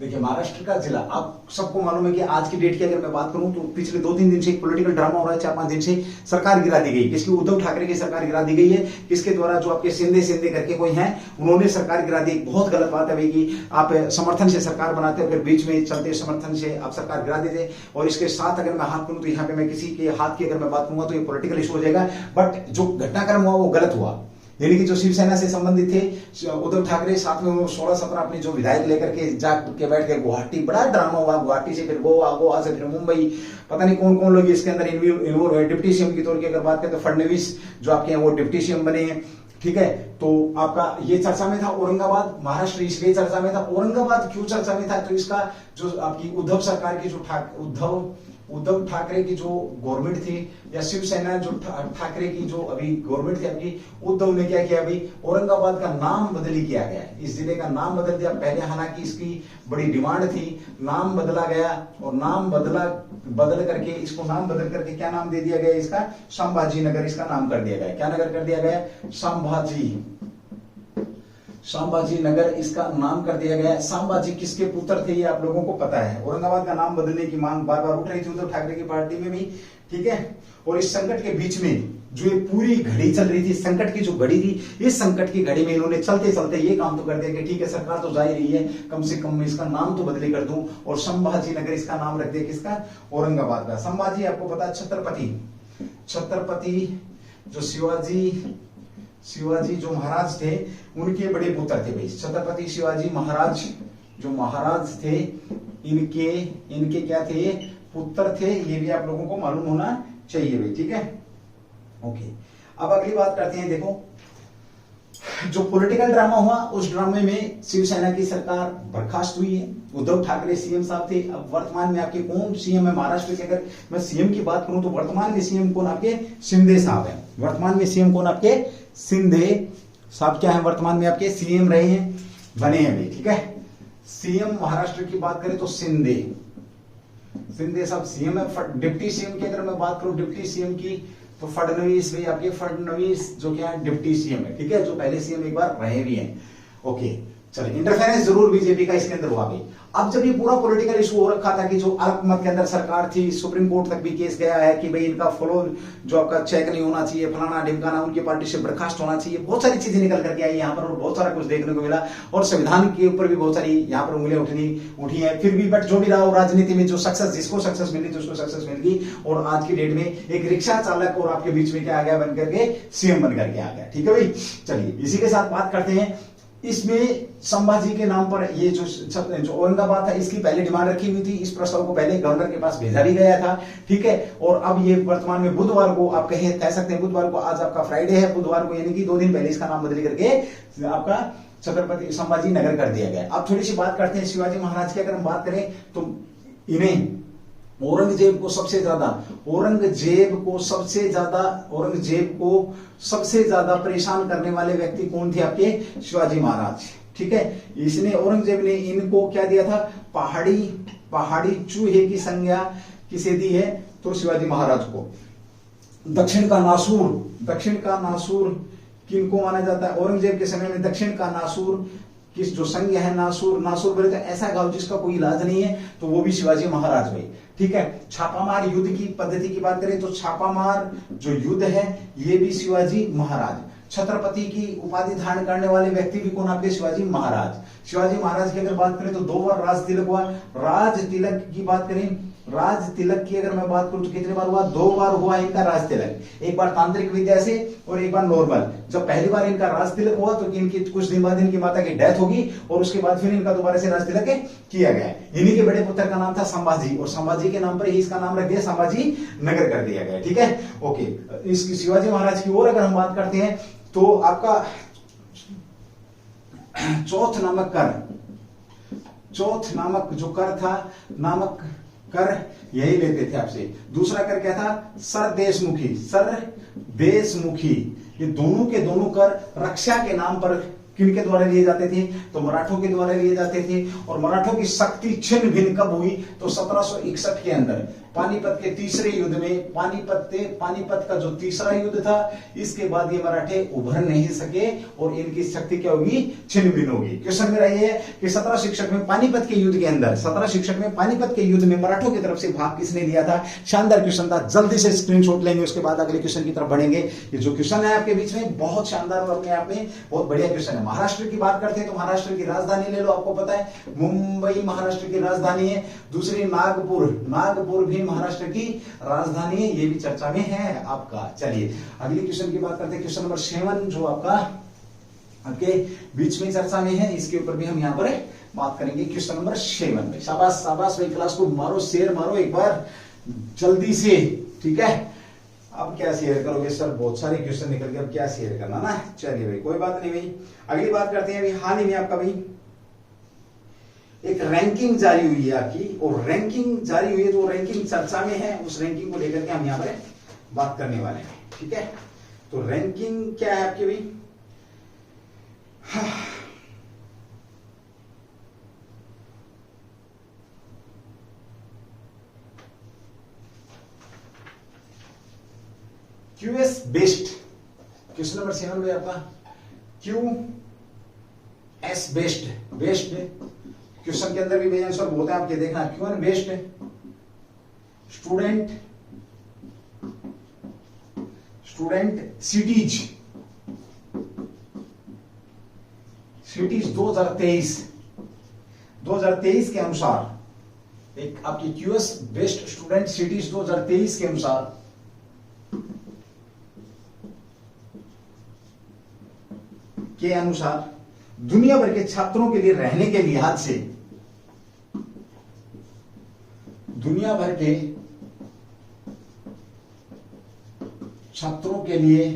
देखिए महाराष्ट्र का जिला, आप सबको मालूम है कि आज की डेट की अगर मैं बात करूं तो पिछले 2-3 दिन से एक पॉलिटिकल ड्रामा हो रहा है, 4-5 दिन से सरकार गिरा दी गई। किसकी? उद्धव ठाकरे की सरकार गिरा दी गई है। किसके द्वारा? जो आपके शिंदे करके कोई हैं, उन्होंने सरकार गिरा दी। बहुत गलत बात है भाई कि आप समर्थन से सरकार बनाते हो, फिर बीच में चलते समर्थन से आप सरकार गिरा देते। और इसके साथ अगर मैं हाथ करूं तो यहाँ पे मैं किसी के हाथ की अगर मैं बात करूंगा तो ये पॉलिटिकल इशू हो जाएगा। बट जो घटनाक्रम हुआ वो गलत हुआ, यानी कि जो शिवसेना से संबंधित थे उद्धव ठाकरे, साथ में 16-17 अपने जो विधायक लेकर के जाके बैठ गए गुवाहाटी। बड़ा ड्रामा हुआ, गुवाहाटी से फिर गोवा, गोवा से फिर मुंबई, पता नहीं कौन कौन लोग इसके अंदर इन्वॉल्व हुए। डिप्टी सीएम की तौर की अगर बात करें तो फडणवीस जो आपके हैं वो डिप्टी सीएम बने हैं, ठीक है। तो आपका ये चर्चा में था। औरंगाबाद महाराष्ट्र इसलिए चर्चा में था। औरंगाबाद क्यों चर्चा में था? तो इसका जो आपकी उद्धव सरकार की जो उद्धव ठाकरे की जो गवर्नमेंट थी, या शिवसेना जो ठाकरे की जो अभी गवर्नमेंट थी आपकी, उद्धव ने क्या किया भाई, औरंगाबाद का नाम बदली किया गया। इस जिले का नाम बदल दिया। पहले हालांकि इसकी बड़ी डिमांड थी, नाम बदला गया और नाम बदल करके इसको नाम बदल करके क्या नाम दे दिया गया इसका? संभाजी नगर इसका नाम कर दिया गया। क्या नगर कर दिया गया? संभाजी नगर इसका नाम कर दिया गया। संभाजी किसके पुत्र थे ये आप लोगों को पता है। औरंगाबाद का नाम बदलने की मांग बार बार उठ रही थी उद्धव ठाकरे की पार्टी में भी, ठीक है। और इस संकट के बीच में जो ये पूरी घड़ी चल रही थी, संकट की जो घड़ी थी, इस संकट की घड़ी में इन्होंने चलते चलते ये काम तो कर दिया कि ठीक है सरकार तो जा ही रही है, कम से कम मैं इसका नाम तो बदली कर दूं और संभाजी नगर इसका नाम रख दिया। किसका? औरंगाबाद का। संभाजी आपको पता है छत्रपति जो शिवाजी जो महाराज थे उनके बड़े पुत्र थे भाई। छत्रपति शिवाजी महाराज जो महाराज थे, इनके क्या थे? पुत्र थे। ये भी आप लोगों को मालूम होना चाहिए भाई, ठीक है। ओके, अब अगली बात करते हैं। देखो जो पॉलिटिकल ड्रामा हुआ, उस ड्रामे में शिवसेना की सरकार बर्खास्त हुई है। उद्धव ठाकरे सीएम साहब थे। अब वर्तमान में आपके कौन सीएम है महाराष्ट्र के? अगर मैं सीएम की बात करूं तो वर्तमान में सीएम कौन आपके? शिंदे साहब हैं। वर्तमान में सीएम कौन आपके? शिंदे साहब क्या है? वर्तमान में आपके सीएम रहे हैं, बने हैं भाई, ठीक है। सीएम महाराष्ट्र की बात करें तो शिंदे शिंदे साहब सीएम है। डिप्टी सीएम की अगर मैं बात करूं डिप्टी सीएम की, तो फडणवीस भाई, आपके फडणवीस जो क्या है डिप्टी सीएम है, ठीक है, जो पहले सीएम एक बार रहे भी हैं। ओके, चलिए, इंटरफेरेंस जरूर बीजेपी का इसके अंदर हुआ भी। अब जब ये पूरा पॉलिटिकल इशू हो रखा था कि जो अल्पमत के अंदर सरकार थी, सुप्रीम कोर्ट तक भी केस गया है कि भाई इनका फॉलो जो आपका चेक नहीं होना चाहिए, फलाना ढिमकाना, उनकी पार्टी से बर्खास्त होना चाहिए, बहुत सारी चीजें निकल करके आई यहाँ पर और बहुत सारा कुछ देखने को मिला, और संविधान के ऊपर भी बहुत सारी यहाँ पर उंगलियां उठी है। फिर भी बट जो भी रहा हो, राजनीति में जो सक्सेस, जिसको सक्सेस मिली थी उसको सक्सेस मिल गई, और आज की डेट में एक रिक्शा चालक और आपके बीच में क्या आ गया, बन करके सीएम बन करके आ गया। ठीक है भाई, चलिए इसी के साथ बात करते हैं। इसमें संभाजी के नाम पर ये जो औरंगाबाद था, इसकी पहले डिमांड रखी हुई थी। इस प्रस्ताव को पहले गवर्नर के पास भेजा भी गया था, ठीक है। और अब ये वर्तमान में बुधवार को आप कह सकते हैं, बुधवार को, आज आपका फ्राइडे है, बुधवार को यानी कि 2 दिन पहले इसका नाम बदल करके आपका छत्रपति संभाजी नगर कर दिया गया। अब थोड़ी सी बात करते हैं शिवाजी महाराज की। अगर हम बात करें तो इन्हें औरंगजेब को सबसे ज्यादा परेशान करने वाले व्यक्ति कौन थे, आपके शिवाजी महाराज, ठीक है। इसने, औरंगजेब ने इनको क्या दिया था, पहाड़ी चूहे की संज्ञा किसे दी है, तो शिवाजी महाराज को। दक्षिण का नासूर किनको माना जाता है, औरंगजेब के समय में दक्षिण का नासूर किस जो संज्ञा है, नासूर बोले तो ऐसा गांव जिसका कोई इलाज नहीं है, तो वो भी शिवाजी महाराज भाई, ठीक है। छापामार युद्ध की पद्धति की बात करें तो छापामार जो युद्ध है ये भी शिवाजी महाराज। छत्रपति की उपाधि धारण करने वाले व्यक्ति भी कौन, आपके शिवाजी महाराज। शिवाजी महाराज की अगर बात करें तो 2 बार राज तिलक हुआ। राज तिलक की बात करें, राज तिलक की अगर मैं बात करूं तो कितने बार हुआ, 2 बार हुआ इनका राज तिलक। एक बार तांत्रिक विद्या से और एक बार नॉर्मल। जब पहली बार इनका राज तिलक हुआ तो इनकी कुछ दिन बाद इनकी माता की डेथ होगी, और उसके बाद फिर इनका दोबारा से राज तिलक किया गया। इन्हीं के बड़े पुत्र का नाम था संभाजी, और संभाजी के नाम पर ही इसका नाम रख दिया, संभाजी नगर कर दिया गया, ठीक है। ओके, इस शिवाजी महाराज की और अगर हम बात करते हैं तो आपका चौथ नामक जो कर था, नामक कर यही लेते थे आपसे। दूसरा कर क्या था, सरदेशमुखी। ये दोनों के दोनों कर रक्षा के नाम पर किनके द्वारा लिए जाते थे, तो मराठों के द्वारा लिए जाते थे। और मराठों की शक्ति छिन्न भिन्न कब हुई, तो 1761 के अंदर पानीपत के तीसरे युद्ध में, पानीपत का जो तीसरा युद्ध था, इसके बाद ये मराठे उभर नहीं सके और इनकी शक्ति क्या होगी, छिन्न भिन्न होगी। क्वेश्चन मेरा ये है कि 17 शिक्षक में पानीपत के युद्ध के अंदर, 17 शिक्षक में पानीपत के युद्ध में मराठों की तरफ से भाग किसने लिया था। शानदार क्वेश्चन था, जल्दी से स्क्रीनशॉट लेंगे, उसके बाद अगले क्वेश्चन की तरफ बढ़ेंगे। ये जो क्वेश्चन है आपके बीच में बहुत शानदार और अपने आप में बहुत बढ़िया क्वेश्चन है। महाराष्ट्र की बात करते हैं तो महाराष्ट्र की राजधानी ले लो, आपको पता है मुंबई महाराष्ट्र की राजधानी है। दूसरी नागपुर भी महाराष्ट्र की राजधानी है, ये भी चर्चा में है आपका। चलिए अगली क्वेश्चन की बात करते हैं, क्वेश्चन नंबर 7 जो आपका आपके बीच में चर्चा में है, इसके ऊपर भी हम यहाँ पर बात करेंगे। क्वेश्चन नंबर 7 में शाबाश भाई, क्लास को मारो, शेयर मारो एक बार जल्दी से, ठीक है। अब क्या शेयर करोगे सर, बहुत सारे क्वेश्चन निकल गए, अब क्या शेयर करना ना। चलिए भाई कोई बात नहीं भाई, अगली बात करते हैं। अभी हाल ही में आपका भाई एक रैंकिंग जारी हुई है आपकी, और रैंकिंग जारी हुई है तो रैंकिंग चर्चा में है, उस रैंकिंग को लेकर के हम यहाँ पर बात करने वाले हैं, ठीक है। तो रैंकिंग क्या है आपकी भाई, क्यूएस बेस्ड, क्वेश्चन नंबर 7 में आपका क्यूएस बेस्ड क्वेश्चन के अंदर भी भाई आंसर बोलते हैं, आप ये देखना क्यूएन बेस्ड स्टूडेंट सिटीज 2023 के अनुसार, एक आपकी क्यूएस बेस्ड स्टूडेंट सिटीज 2023 के अनुसार दुनिया भर के छात्रों के लिए रहने के लिहाज से, दुनिया भर के छात्रों के लिए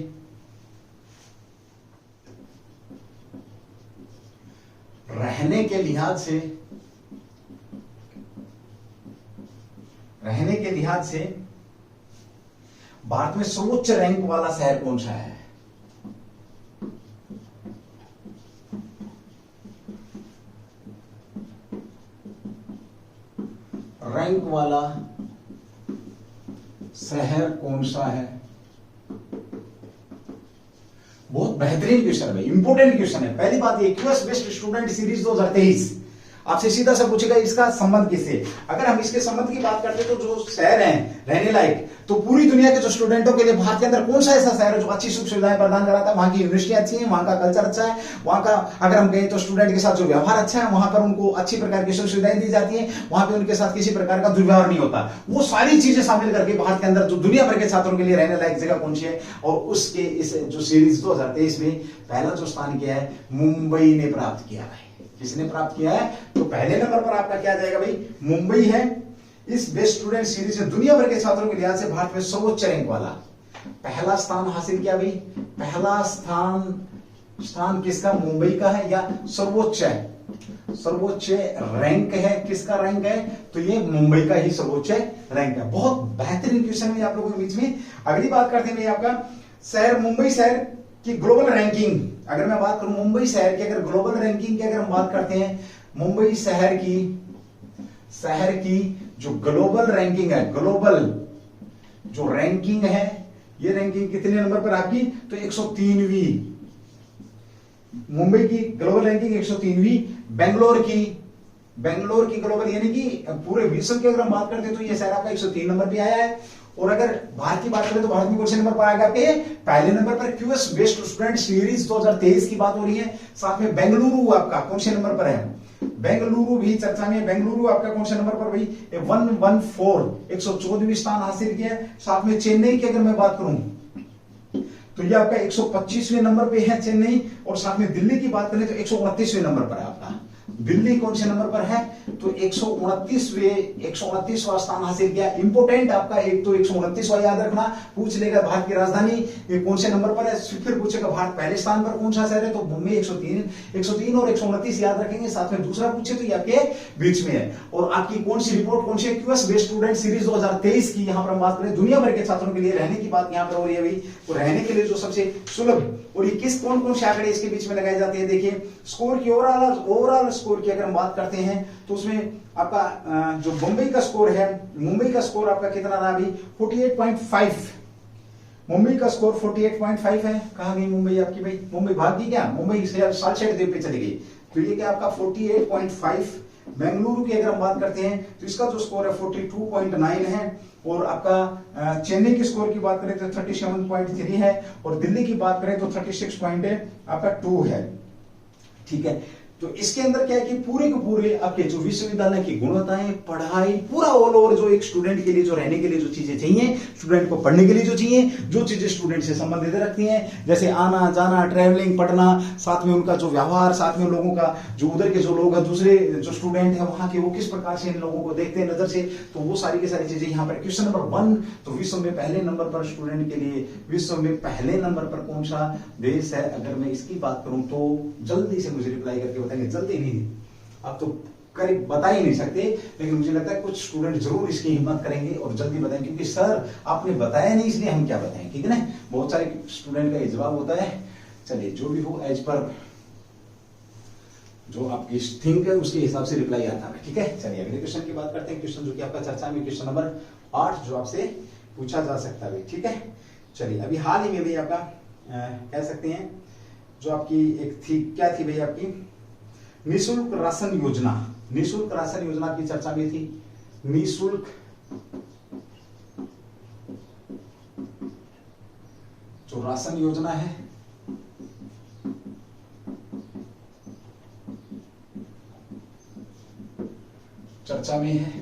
रहने के लिहाज से भारत में सर्वोच्च रैंक वाला शहर कौन सा है। रैंक वाला शहर कौन सा है? बहुत बेहतरीन क्वेश्चन है भाई, इंपोर्टेंट क्वेश्चन है। पहली बात ये क्यूएस बेस्ड स्टूडेंट सीरीज 2023 आपसे सीधा सा पूछेगा इसका संबंध किससे। अगर हम इसके संबंध की बात करते तो जो शहर हैं रहने लायक, तो पूरी दुनिया के जो स्टूडेंटों के लिए भारत के अंदर कौन सा ऐसा शहर है जो अच्छी सुख सुविधाएं प्रदान कराता है? वहां की यूनिवर्सिटी अच्छी है, वहां का कल्चर अच्छा है, वहां का अगर हम कहें तो स्टूडेंट के साथ जो व्यवहार अच्छा है, वहां पर उनको अच्छी प्रकार की सुख सुविधाएं दी जाती है, वहां पे उनके साथ किसी प्रकार का दुर्व्यवहार नहीं होता। वो सारी चीजें शामिल करके भारत के अंदर जो दुनिया भर के छात्रों के लिए रहने लायक जगह कौन सी है, और उसके इस जो सीरीज 2023 में पहला जो स्थान किया है मुंबई ने प्राप्त किया है। किसने प्राप्त किया है? तो पहले नंबर पर आपका क्या जाएगा भाई? मुंबई है। इस बेस्ट स्टूडेंट सीरीज में दुनिया भर के छात्रों के लिहाज से भारत में सर्वोच्च रैंक वाला पहला स्थान हासिल किया भाई। पहला स्थान किसका? मुंबई का है या सर्वोच्च है? सर्वोच्च रैंक है। किसका रैंक है? तो ये मुंबई का ही सर्वोच्च रैंक है। बहुत बेहतरीन क्वेश्चन है आप लोगों के बीच में। अगली बात करते हैं भाई आपका शहर, मुंबई शहर की ग्लोबल रैंकिंग। अगर मैं बात करूं मुंबई शहर की, अगर ग्लोबल रैंकिंग की अगर हम बात करते हैं, मुंबई शहर की जो ग्लोबल रैंकिंग है, ग्लोबल जो रैंकिंग है, ये रैंकिंग कितने नंबर पर आपकी? तो 103वीं। मुंबई की ग्लोबल रैंकिंग 103वीं। बेंगलोर की ग्लोबल यानी कि पूरे विश्व की अगर हम बात करते हैं तो ये शहर आपका 103 नंबर पे आया है। और अगर भारत की बात करें तो भारत में कौन से नंबर पर आएगा आपके? पहले नंबर पर। क्यूएस बेस्ड स्टूडेंट सीरीज 2023 की बात हो रही है। साथ में बेंगलुरु आपका कौन से नंबर पर है? बेंगलुरु भी चर्चा में। बेंगलुरु आपका कौन से नंबर पर भाई? 114 114वीं स्थान हासिल किया। साथ में चेन्नई की अगर मैं बात करूं तो ये आपका 125वें नंबर पे है चेन्नई। और साथ में दिल्ली की बात करें तो 129वें नंबर पर है आपका। दिल्ली कौन से नंबर पर है? तो 129वां स्थान हासिल किया। इंपोर्टेंट आपका एक तो 129वां याद रखना, पूछ लेगा भारत की राजधानी ये कौन से नंबर पर है, फिर पूछेगा भारत पहले स्थान पर कौन सा शहर है, तो मुंबई 103 और 129 याद रखेंगे। साथ में दूसरा पूछे तो ये आपके बीच में है। और आपकी कौन सी रिपोर्ट कौन सी? क्यूएस बेस्ड स्टूडेंट सीरीज 2023 की यहां पर हम बात करें। दुनिया भर के छात्रों के लिए रहने की बात यहां पर हो रही है भाई। तो रहने के लिए जो सबसे सुलभ और ये किस कौन से आंकड़े इसके बीच में लगाए जाते हैं? देखिए स्कोर की ओवरऑल स्कोर की अगर हम बात करते हैं तो उसमें आपका जो मुंबई का स्कोर है, मुंबई का स्कोर आपका कितना रहा अभी? 48.5। मुंबई का स्कोर 48.5 है। कहां गई मुंबई आपकी भाई? मुंबई भाग गई क्या? मुंबई सालसेट देव पे चली गई। तो ये क्या आपका 48.5। बेंगलुरु की अगर हम बात करते हैं तो इसका जो स्कोर है 42.9 है। और आपका चेन्नई की स्कोर की बात करें तो 37.3 है। और दिल्ली की बात करें तो 36.2 है। ठीक है, तो इसके अंदर क्या है कि पूरे के पूरे आपके जो विश्वविद्यालय की गुणवत्ताएं, पढ़ाई, पूरा ऑल ओवर जो एक स्टूडेंट के लिए जो रहने के लिए जो चीजें चाहिए, स्टूडेंट को पढ़ने के लिए जो चाहिए, जो चीजें स्टूडेंट से संबंधित रखती हैं, जैसे आना जाना, ट्रैवलिंग, पढ़ना, साथ में उनका जो व्यवहार, साथ में लोगों का जो उधर के जो लोग हैं, दूसरे जो स्टूडेंट है वहां के, वो किस प्रकार से इन लोगों को देखते हैं नजर से, तो वो सारी की सारी चीजें यहाँ पर। क्वेश्चन नंबर 1, तो विश्व में पहले नंबर पर स्टूडेंट के लिए विश्व में पहले नंबर पर कौन सा देश है? अगर मैं इसकी बात करूं तो जल्दी से मुझे रिप्लाई करके बताएंगे। जल्दी नहीं, आप तो करीब बता ही नहीं सकते, लेकिन मुझे लगता है कुछ स्टूडेंट जरूर इसकी हिम्मत करेंगे और जल्दी बताएंगे, क्योंकि सर आपने बताया नहीं इसलिए हम क्या बताएं, ठीक है ना। बहुत सारे स्टूडेंट का ये जवाब होता है। चलिए जो भी हो, एज पर जो आपकी थिंक है उसके हिसाब से रिप्लाई आता है, ठीक है। चलिए अगले क्वेश्चन की बात करते हैं। क्वेश्चन जो कि आपका चर्चा में क्वेश्चन नंबर 8 जो आपसे पूछा जा सकता है, ठीक है। चलिए अभी हाल ही में भाई आपका कह सकते हैं जो आपकी एक थी, क्या थी भाई आपकी निःशुल्क राशन योजना। निःशुल्क राशन योजना की चर्चा में थी। निःशुल्क जो राशन योजना है, चर्चा में है।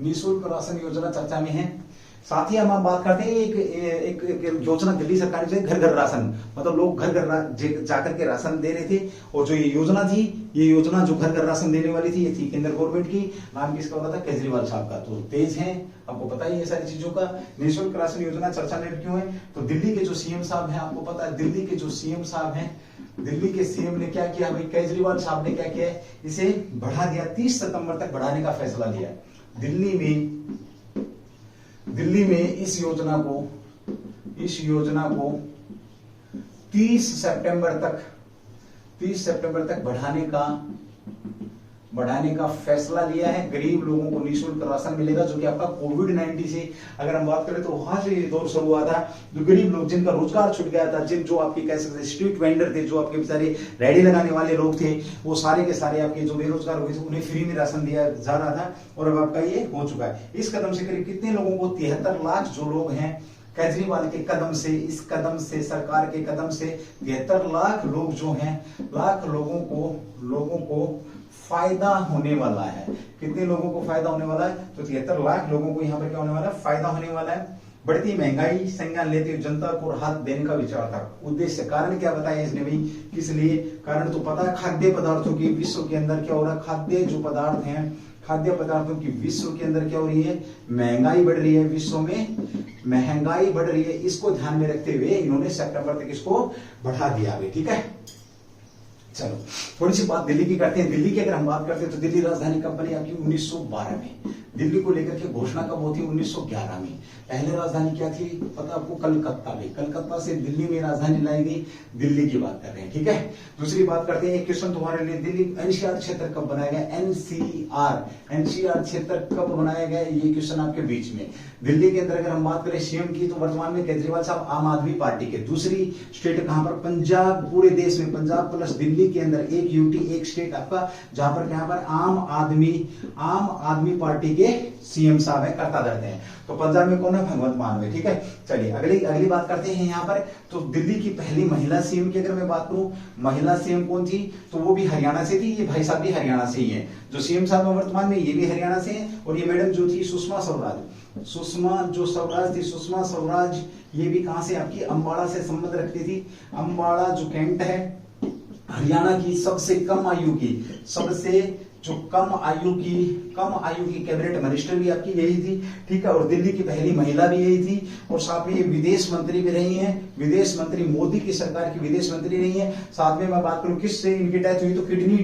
निःशुल्क राशन योजना चर्चा में है। साथ ही हम बात करते हैं एक योजना दिल्ली सरकार से, घर घर राशन, मतलब लोग घर घर जाकर के राशन दे रहे थे। और जो ये योजना थी, ये योजना जो घर घर राशन देने वाली थी, ये थी केंद्र गवर्नमेंट की। नाम किसका होता था? केजरीवाल साहब का। तो तेज है, आपको पता ही है सारी चीजों का। निःशुल्क राशन योजना चर्चा में क्यों है? तो दिल्ली के जो सीएम साहब हैं, आपको पता है दिल्ली के जो सीएम साहब हैं, दिल्ली के सीएम ने क्या किया भाई? केजरीवाल साहब ने क्या किया? इसे बढ़ा दिया, 30 सितंबर तक बढ़ाने का फैसला लिया। दिल्ली में इस योजना को 30 सितंबर तक बढ़ाने का बढ़ाने का फैसला लिया है। गरीब लोगों को निःशुल्क राशन मिलेगा, जो कि आपका कोविड-19 से अगर हम बात करें तो वहां से दौर शुरू हुआ था। जो गरीब लोग जिनका रोजगार छूट गया था, जिन जो आपके कह सकते स्ट्रीट वेंडर थे, जो आपके बेचारे रेडी लगाने वाले लोग थे, वो सारे के सारे आपके जो बेरोजगार हुए थे उन्हें फ्री में राशन दिया जा रहा था, और अब आपका ये हो चुका है। इस कदम से करीब कितने लोगों को 73 लाख जो लोग हैं केजरीवाल के कदम से, इस कदम से, सरकार के कदम से 73 लाख लोग जो हैं, लाख लोगों को फायदा होने वाला है। कितने लोगों को फायदा होने वाला है? तो 73 लाख लोगों को यहाँ पर क्या होने वाला है? फायदा होने वाला है। बढ़ती महंगाई संज्ञान लेते हुए जनता को राहत देने का विचार था। उद्देश्य, कारण क्या बताया इसने भाई, किस लिए? कारण तो पता है, खाद्य पदार्थों की विश्व के अंदर क्या हो रहा है, खाद्य जो पदार्थ हैं, खाद्य पदार्थों की विश्व के अंदर क्या हो रही है, महंगाई बढ़ रही है, विश्व में महंगाई बढ़ रही है। इसको ध्यान में रखते हुए इन्होंने सितंबर तक इसको बढ़ा दिया अभी, ठीक है। चलो थोड़ी सी बात दिल्ली की करते हैं। दिल्ली की अगर हम बात करते हैं तो दिल्ली राजधानी कब बनी आपकी? 1912 में। दिल्ली को लेकर के घोषणा कब होती? 1911 में। पहले राजधानी क्या थी पता आपको? कलकत्ता में। कलकत्ता से दिल्ली में राजधानी लाई गई। दिल्ली की बात कर रहे हैं, ठीक है। दूसरी बात करते हैं, एक क्वेश्चन तुम्हारे लिए, दिल्ली एनसीआर क्षेत्र कब बनाया गया? एनसीआर क्षेत्र कब बनाया गया? ये क्वेश्चन आपके बीच में। दिल्ली के अंदर अगर हम बात करें सीएम की, तो वर्तमान में केजरीवाल साहब आम आदमी पार्टी के। दूसरी स्टेट कहां पर? पंजाब। पूरे देश में पंजाब प्लस दिल्ली के अंदर एक यूटी, एक स्टेट आपका, जहां पर यहाँ पर आम आदमी पार्टी के सीएम साहब है, करता धरते हैं। तो पंजाब में कौन है? भगवंत मान में, ठीक है। चलिए अगली बात करते हैं यहाँ पर। तो दिल्ली की पहली महिला सीएम की अगर मैं बात करूं, महिला सीएम कौन थी? तो वो भी हरियाणा से थी। ये भाई साहब भी हरियाणा से ही है। जो सीएम साहब है वर्तमान में, ये भी हरियाणा से है। और ये मैडम जो थी सुषमा स्वराज, सुषमा स्वराज, ये भी कहां से? आपकी अम्बाड़ा से संबंध रखती थी। अम्बाड़ा जो कैंट है हरियाणा की सबसे कम आयु की कैबिनेट मिनिस्टर भी आपकी यही थी, ठीक है। और दिल्ली की पहली महिला भी यही थी। और साथ में ये विदेश मंत्री भी रही हैं। विदेश मंत्री, मोदी की सरकार की विदेश मंत्री रही हैं। साथ में मैं बात करूं किससे इनकी डेथ हुई, तो किडनी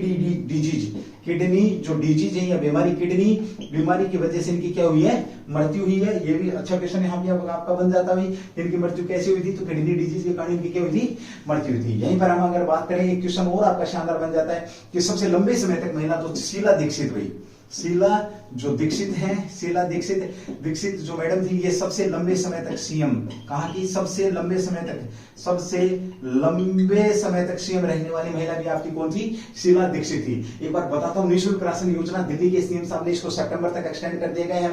डिजीज, किडनी जो डिजीज है या बीमारी, किडनी बीमारी की वजह से इनकी क्या हुई है? मृत्यु हुई है। ये भी अच्छा क्वेश्चन यहाँ भी आपका बन जाता है, इनकी मृत्यु कैसे हुई थी? तो किडनी डिजीज के कारण इनकी क्या हुई थी? मृत्यु हुई थी। यहीं पर हम अगर बात करें, एक क्वेश्चन और आपका शानदार बन जाता है कि सबसे लंबे समय तक महिला, तो शीला दीक्षित हुई। शीला जो दीक्षित है, शीला दीक्षित जो मैडम थी, ये सबसे लंबे समय तक सीएम, कहा की सबसे लंबे समय तक सीएम रहने वाली महिला भी आपकी कौन थी? शीला दीक्षित थी। एक बार बताता हूं, निःशुल्क राशन योजना दिल्ली के सीएम साहब ने इसको सितंबर तक एक्सटेंड कर दिया गया है।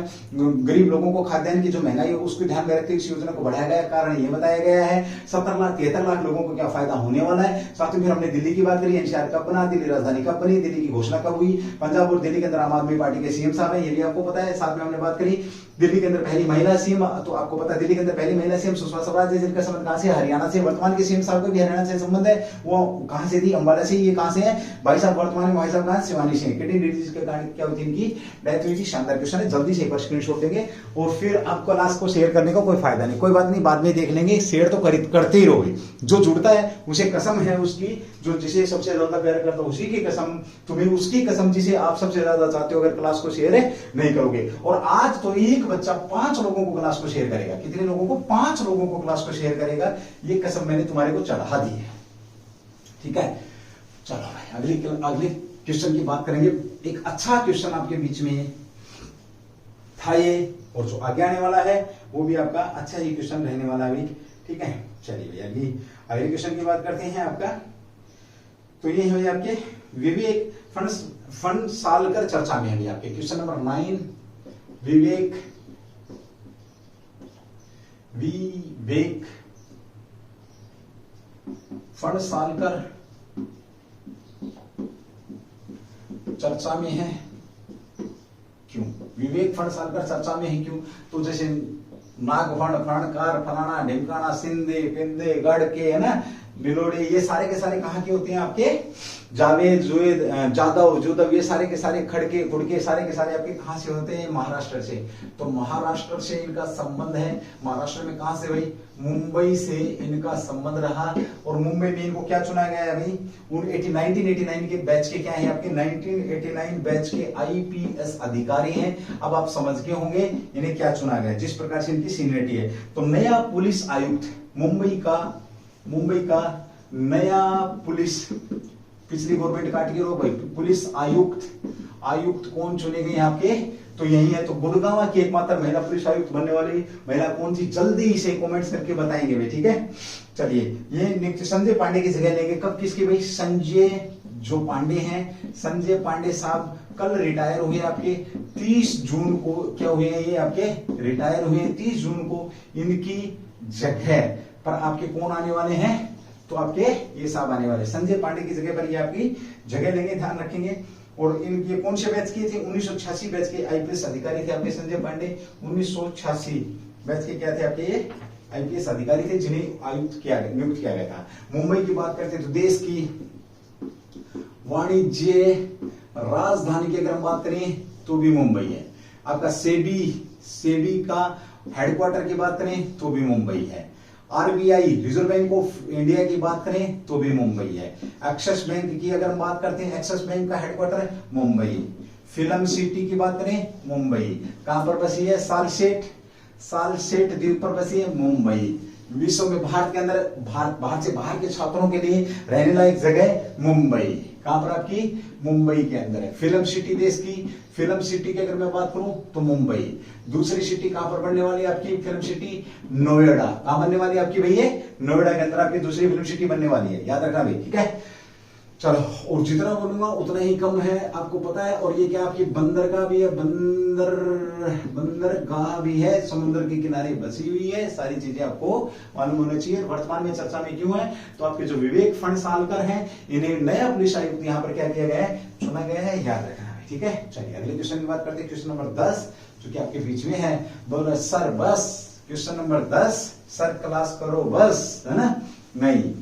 गरीब लोगों को खाद्यान्न की जो महंगाई है उसको ध्यान में रखते हुए इस योजना को बढ़ाया गया। कारण ये बताया गया है 73 लाख लोगों को क्या फायदा होने वाला है। साथ ही फिर हमने दिल्ली की बात करी, एनसीआर कब बना, दिल्ली राजधानी कब बनी, दिल्ली की घोषणा कब हुई, पंजाब और दिल्ली के अंदर आम आदमी पार्टी के सीएम साहब है, ये भी आपको पता है। साथ में हमने बात करी दिल्ली के अंदर पहली महिला सीएम, तो आपको पता है दिल्ली के अंदर पहली महिला सीएम सुषमा स्वराज है, जिनका संबंध कहां से? हरियाणा से। वर्तमान के सीएम साहब का भी हरियाणा से संबंध है। वो कहां से थी? अंबाला से। ये कहां से है भाई साहब? वर्तमान में भाई साहब कहां? सिवानी से। किडनी डिजीज के कारण क्या हुई थी? इनकी डेथ हुई थी। शानदार क्वेश्चन है, जल्दी से एक बार स्क्रीनशॉट देंगे और फिर आपको क्लास को शेयर करने का कोई फायदा नहीं, कोई बात नहीं, बाद में देख लेंगे। शेयर तो करते ही रहोगे। जो जुड़ता है उसे कसम है उसकी, जो जिसे सबसे ज्यादा प्यार करता है उसी की कसम, तुम्हें उसकी कसम जिसे आप सबसे ज्यादा चाहते हो, अगर क्लास को शेयर नहीं करोगे। और आज तो एक बच्चा 5 लोगों को क्लास को शेयर करेगा। कितने लोगों को? 5 लोगों को क्लास को शेयर करेगा। ये कसम मैंने तुम्हारे को चढ़ा दी है, ठीक है। चलो भाई अगले क्वेश्चन की बात करेंगे। एक अच्छा क्वेश्चन आपके बीच में था ये, और जो आगे आने वाला है वो भी आपका अच्छा ही क्वेश्चन रहने वाला है, ठीक है। चलिए भैया अगले क्वेश्चन की बात करते हैं आपका। तो ये है आपके विवेक फंड सालकर चर्चा में है आपके क्वेश्चन नंबर 9। विवेक फंड सालकर चर्चा में है क्यों? विवेक फंड सालकर चर्चा में है क्यों? तो जैसे नागफंड, फणकार, फलाना, ढिमकाना, सिंधे, पिंदे, गढ़ के, है ना, बिलोड़े, ये सारे के सारे कहाँ के होते हैं आपके? जावेद, जादव, ये सारे के सारे खड़के खुड़के सारे के सारे आपके कहां से होते हैं? महाराष्ट्र से। तो महाराष्ट्र से इनका संबंध है। महाराष्ट्र में कहां से भाई? मुंबई से इनका संबंध रहा। और मुंबई में इनको क्या चुना गया है भाई? 1989 के बैच के क्या है आपके? 1989 बैच के आईपीएस अधिकारी हैं। अब आप समझ गए होंगे इन्हें क्या चुना गया, जिस प्रकार से इनकी सीनियरिटी है। तो नया पुलिस आयुक्त मुंबई का नया पुलिस, पिछली गवर्नमेंट काट के रो भाई, पुलिस आयुक्त आयुक्त कौन चुने गए आपके, तो यही है। तो गुड़गांव की एकमात्र महिला पुलिस आयुक्त बनने वाली महिला कौन सी, जल्दी से कमेंट्स करके बताएंगे भाई, ठीक है। चलिए ये नेक्स्ट संजय पांडे की जगह लेंगे कब किसकी भाई, संजय जो पांडे हैं, संजय पांडे साहब कल रिटायर हुए आपके 30 जून को, क्या हुए हैं ये आपके रिटायर हुए 30 जून को। इनकी जगह पर आपके कौन आने वाले हैं, तो आपके ये साहब आने वाले, संजय पांडे की जगह पर ये आपकी जगह लेंगे, ध्यान रखेंगे। और इनके कौन से बैच किए थे, 1986 बैच के आईपीएस अधिकारी थे आपके संजय पांडे। 1986 बैच के क्या थे आपके ये आईपीएस अधिकारी थे जिन्हें नियुक्त किया गया था। मुंबई की बात करते हैं तो देश की वाणिज्य राजधानी की अगर हम बात करें तो भी मुंबई है। आपका सेबी का हेडक्वार्टर की बात करें तो भी मुंबई है। RBI reserve bank of India की बात करें तो भी मुंबई है। एक्सिस बैंक की अगर हम बात करते हैं, एक्सिस बैंक का हेडक्वार्टर मुंबई। फिल्म सिटी की बात करें मुंबई। कहां पर बसी है, सालसेट द्वीप पर बसी है मुंबई। विश्व में भारत के अंदर भारत से बाहर के छात्रों के लिए रहने लायक जगह मुंबई। कहां पर आपकी, मुंबई के अंदर है। फिल्म सिटी देश की, फिल्म सिटी की अगर मैं बात करूं तो मुंबई। दूसरी सिटी कहां पर बनने वाली है आपकी फिल्म सिटी, नोएडा। कहां बनने वाली है आपकी भैया, नोएडा के अंदर आपकी दूसरी फिल्म सिटी बनने वाली है, याद रखना भाई, ठीक है। चलो, और जितना बोलूंगा उतना ही कम है, आपको पता है। और ये क्या आपकी बंदरगाह भी है, बंदरगाह भी है, समुद्र के किनारे बसी हुई है। सारी चीजें आपको मालूम होना चाहिए। वर्तमान में चर्चा में क्यों है, तो आपके जो विवेक फणसालकर हैं, इन्हें नया पुलिस आयुक्त यहाँ पर क्या किया गया है, चुना गया है, याद रखना है, ठीक है। चलिए अगले क्वेश्चन की बात करते हैं, क्वेश्चन नंबर 10 जो कि आपके बीच में है। बोल रहे सर बस, क्वेश्चन नंबर 10, सर क्लास करो बस, है ना, नहीं।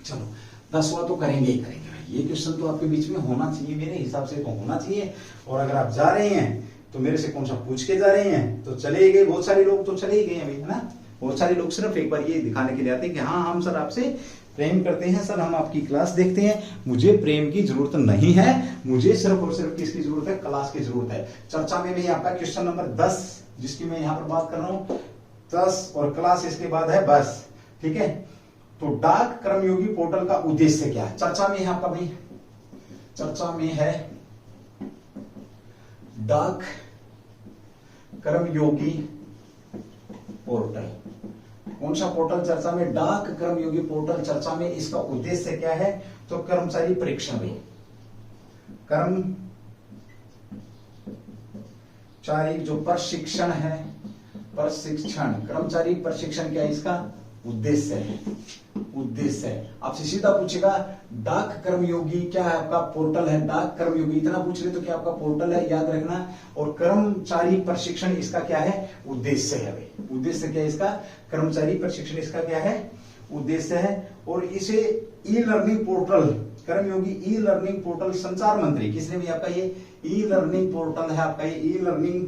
चलो 10वां तो करेंगे ही करेंगे भाई, ये क्वेश्चन तो आपके बीच में होना चाहिए, मेरे हिसाब से तो होना चाहिए। और अगर आप जा रहे हैं तो मेरे से कौन सा पूछ के जा रहे हैं, तो चले ही गए, बहुत सारे लोग तो चले ही गए अभी, है ना। बहुत सारे लोग सिर्फ एक बार ये दिखाने के लिए आते हैं कि हाँ हम सर आपसे प्रेम करते हैं, सर हम आपकी क्लास देखते हैं। मुझे प्रेम की जरूरत नहीं है, मुझे सिर्फ और सिर्फ किसकी जरूरत है, क्लास की जरूरत है। चर्चा में भी आपका क्वेश्चन नंबर 10 जिसकी मैं यहाँ पर बात कर रहा हूँ, 10 और क्लास इसके बाद है बस, ठीक है। तो डाक कर्मयोगी पोर्टल का उद्देश्य क्या है, चर्चा में है आपका भाई, चर्चा में है डाक कर्मयोगी पोर्टल। कौन सा पोर्टल चर्चा में, डाक कर्मयोगी पोर्टल चर्चा में। इसका उद्देश्य क्या है, तो कर्मचारी परीक्षण में, कर्मचारी जो प्रशिक्षण है, प्रशिक्षण, कर्मचारी प्रशिक्षण क्या है इसका उद्देश्य है, उद्देश्य है। आपसे सीधा पूछेगा डाक कर्मयोगी क्या है, आपका पोर्टल है डाक कर्मयोगी, इतना पूछ ले तो क्या आपका पोर्टल है, याद रखना। और कर्मचारी प्रशिक्षण इसका क्या है, उद्देश्य है भाई, उद्देश्य क्या है इसका, कर्मचारी प्रशिक्षण इसका क्या है, उद्देश्य है। और इसे ई लर्निंग पोर्टल, कर्मयोगी ई लर्निंग पोर्टल संचार मंत्री, किसने भी आपका ये ई लर्निंग पोर्टल है आपका, ये e learning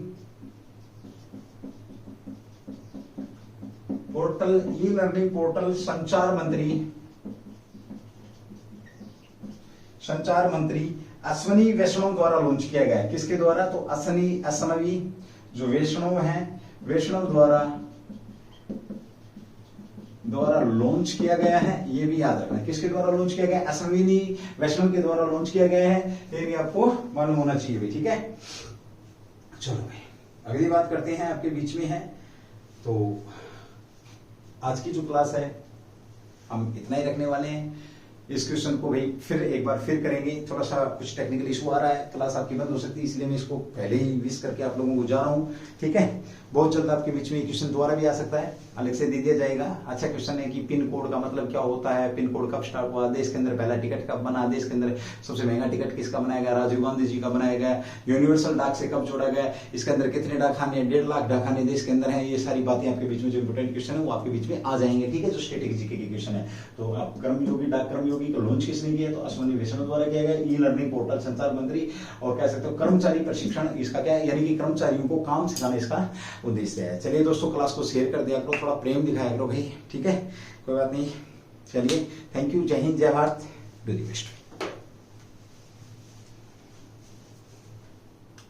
portal, e learning portal संचार मंत्री अश्वनी वैष्णव द्वारा लॉन्च किया गया है। किसके द्वारा, तो अश्वनी जो वैष्णव हैं, वैष्णव द्वारा लॉन्च किया गया है, ये भी याद रखना है। किसके द्वारा लॉन्च किया गया है, अश्विनी वैष्णव के द्वारा लॉन्च किया गया है, ये भी आपको मालूम होना चाहिए भाई, ठीक है। चलो भाई अगली बात करते हैं, आपके बीच में है। तो आज की जो क्लास है हम इतना ही रखने वाले हैं। इस क्वेश्चन को भाई फिर एक बार फिर करेंगे, थोड़ा सा कुछ टेक्निकल इशू आ रहा है, क्लास आपकी बंद हो सकती है, इसलिए मैं इसको पहले ही विश करके आप लोगों को जा रहा हूँ, ठीक है। बहुत जल्द आपके बीच में ये क्वेश्चन दोबारा भी आ सकता है, अलग से दे दिया जाएगा। अच्छा क्वेश्चन है कि पिन कोड का मतलब क्या होता है, पिन कोड कब स्टार्ट हुआ, देश के अंदर पहला टिकट कब बना, देश के अंदर सबसे महंगा टिकट किसका बनाया गया, राजीव गांधी जी का बनाया गया, यूनिवर्सल डाक से कब जोड़ा गया, इसके अंदर कितने डाकखाने, 1.5 लाख डाकखाने देश के अंदर है। ये सारी बातें आपके बीच में जो इंपोर्टेंट क्वेश्चन है वो आपके बीच में आ जाएंगे, ठीक है, जो स्टैटिक जीके के क्वेश्चन है। तो आप कर्मयोगी डाक कर्मयोगी को लॉन्च किसने किया, तो अश्विनी वैष्णव द्वारा किया गया, ई लर्निंग पोर्टल संचार मंत्री, और कह सकते हो कर्मचारी प्रशिक्षण इसका क्या है, यानी कि कर्मचारियों को काम सिखाना इसका उद्देश्य है। चलिए दोस्तों क्लास को शेयर कर दिया करो, थोड़ा प्रेम दिखाया करो भाई, ठीक है, कोई बात नहीं। चलिए थैंक यू, जय हिंद, जय भारत, डू द बेस्ट।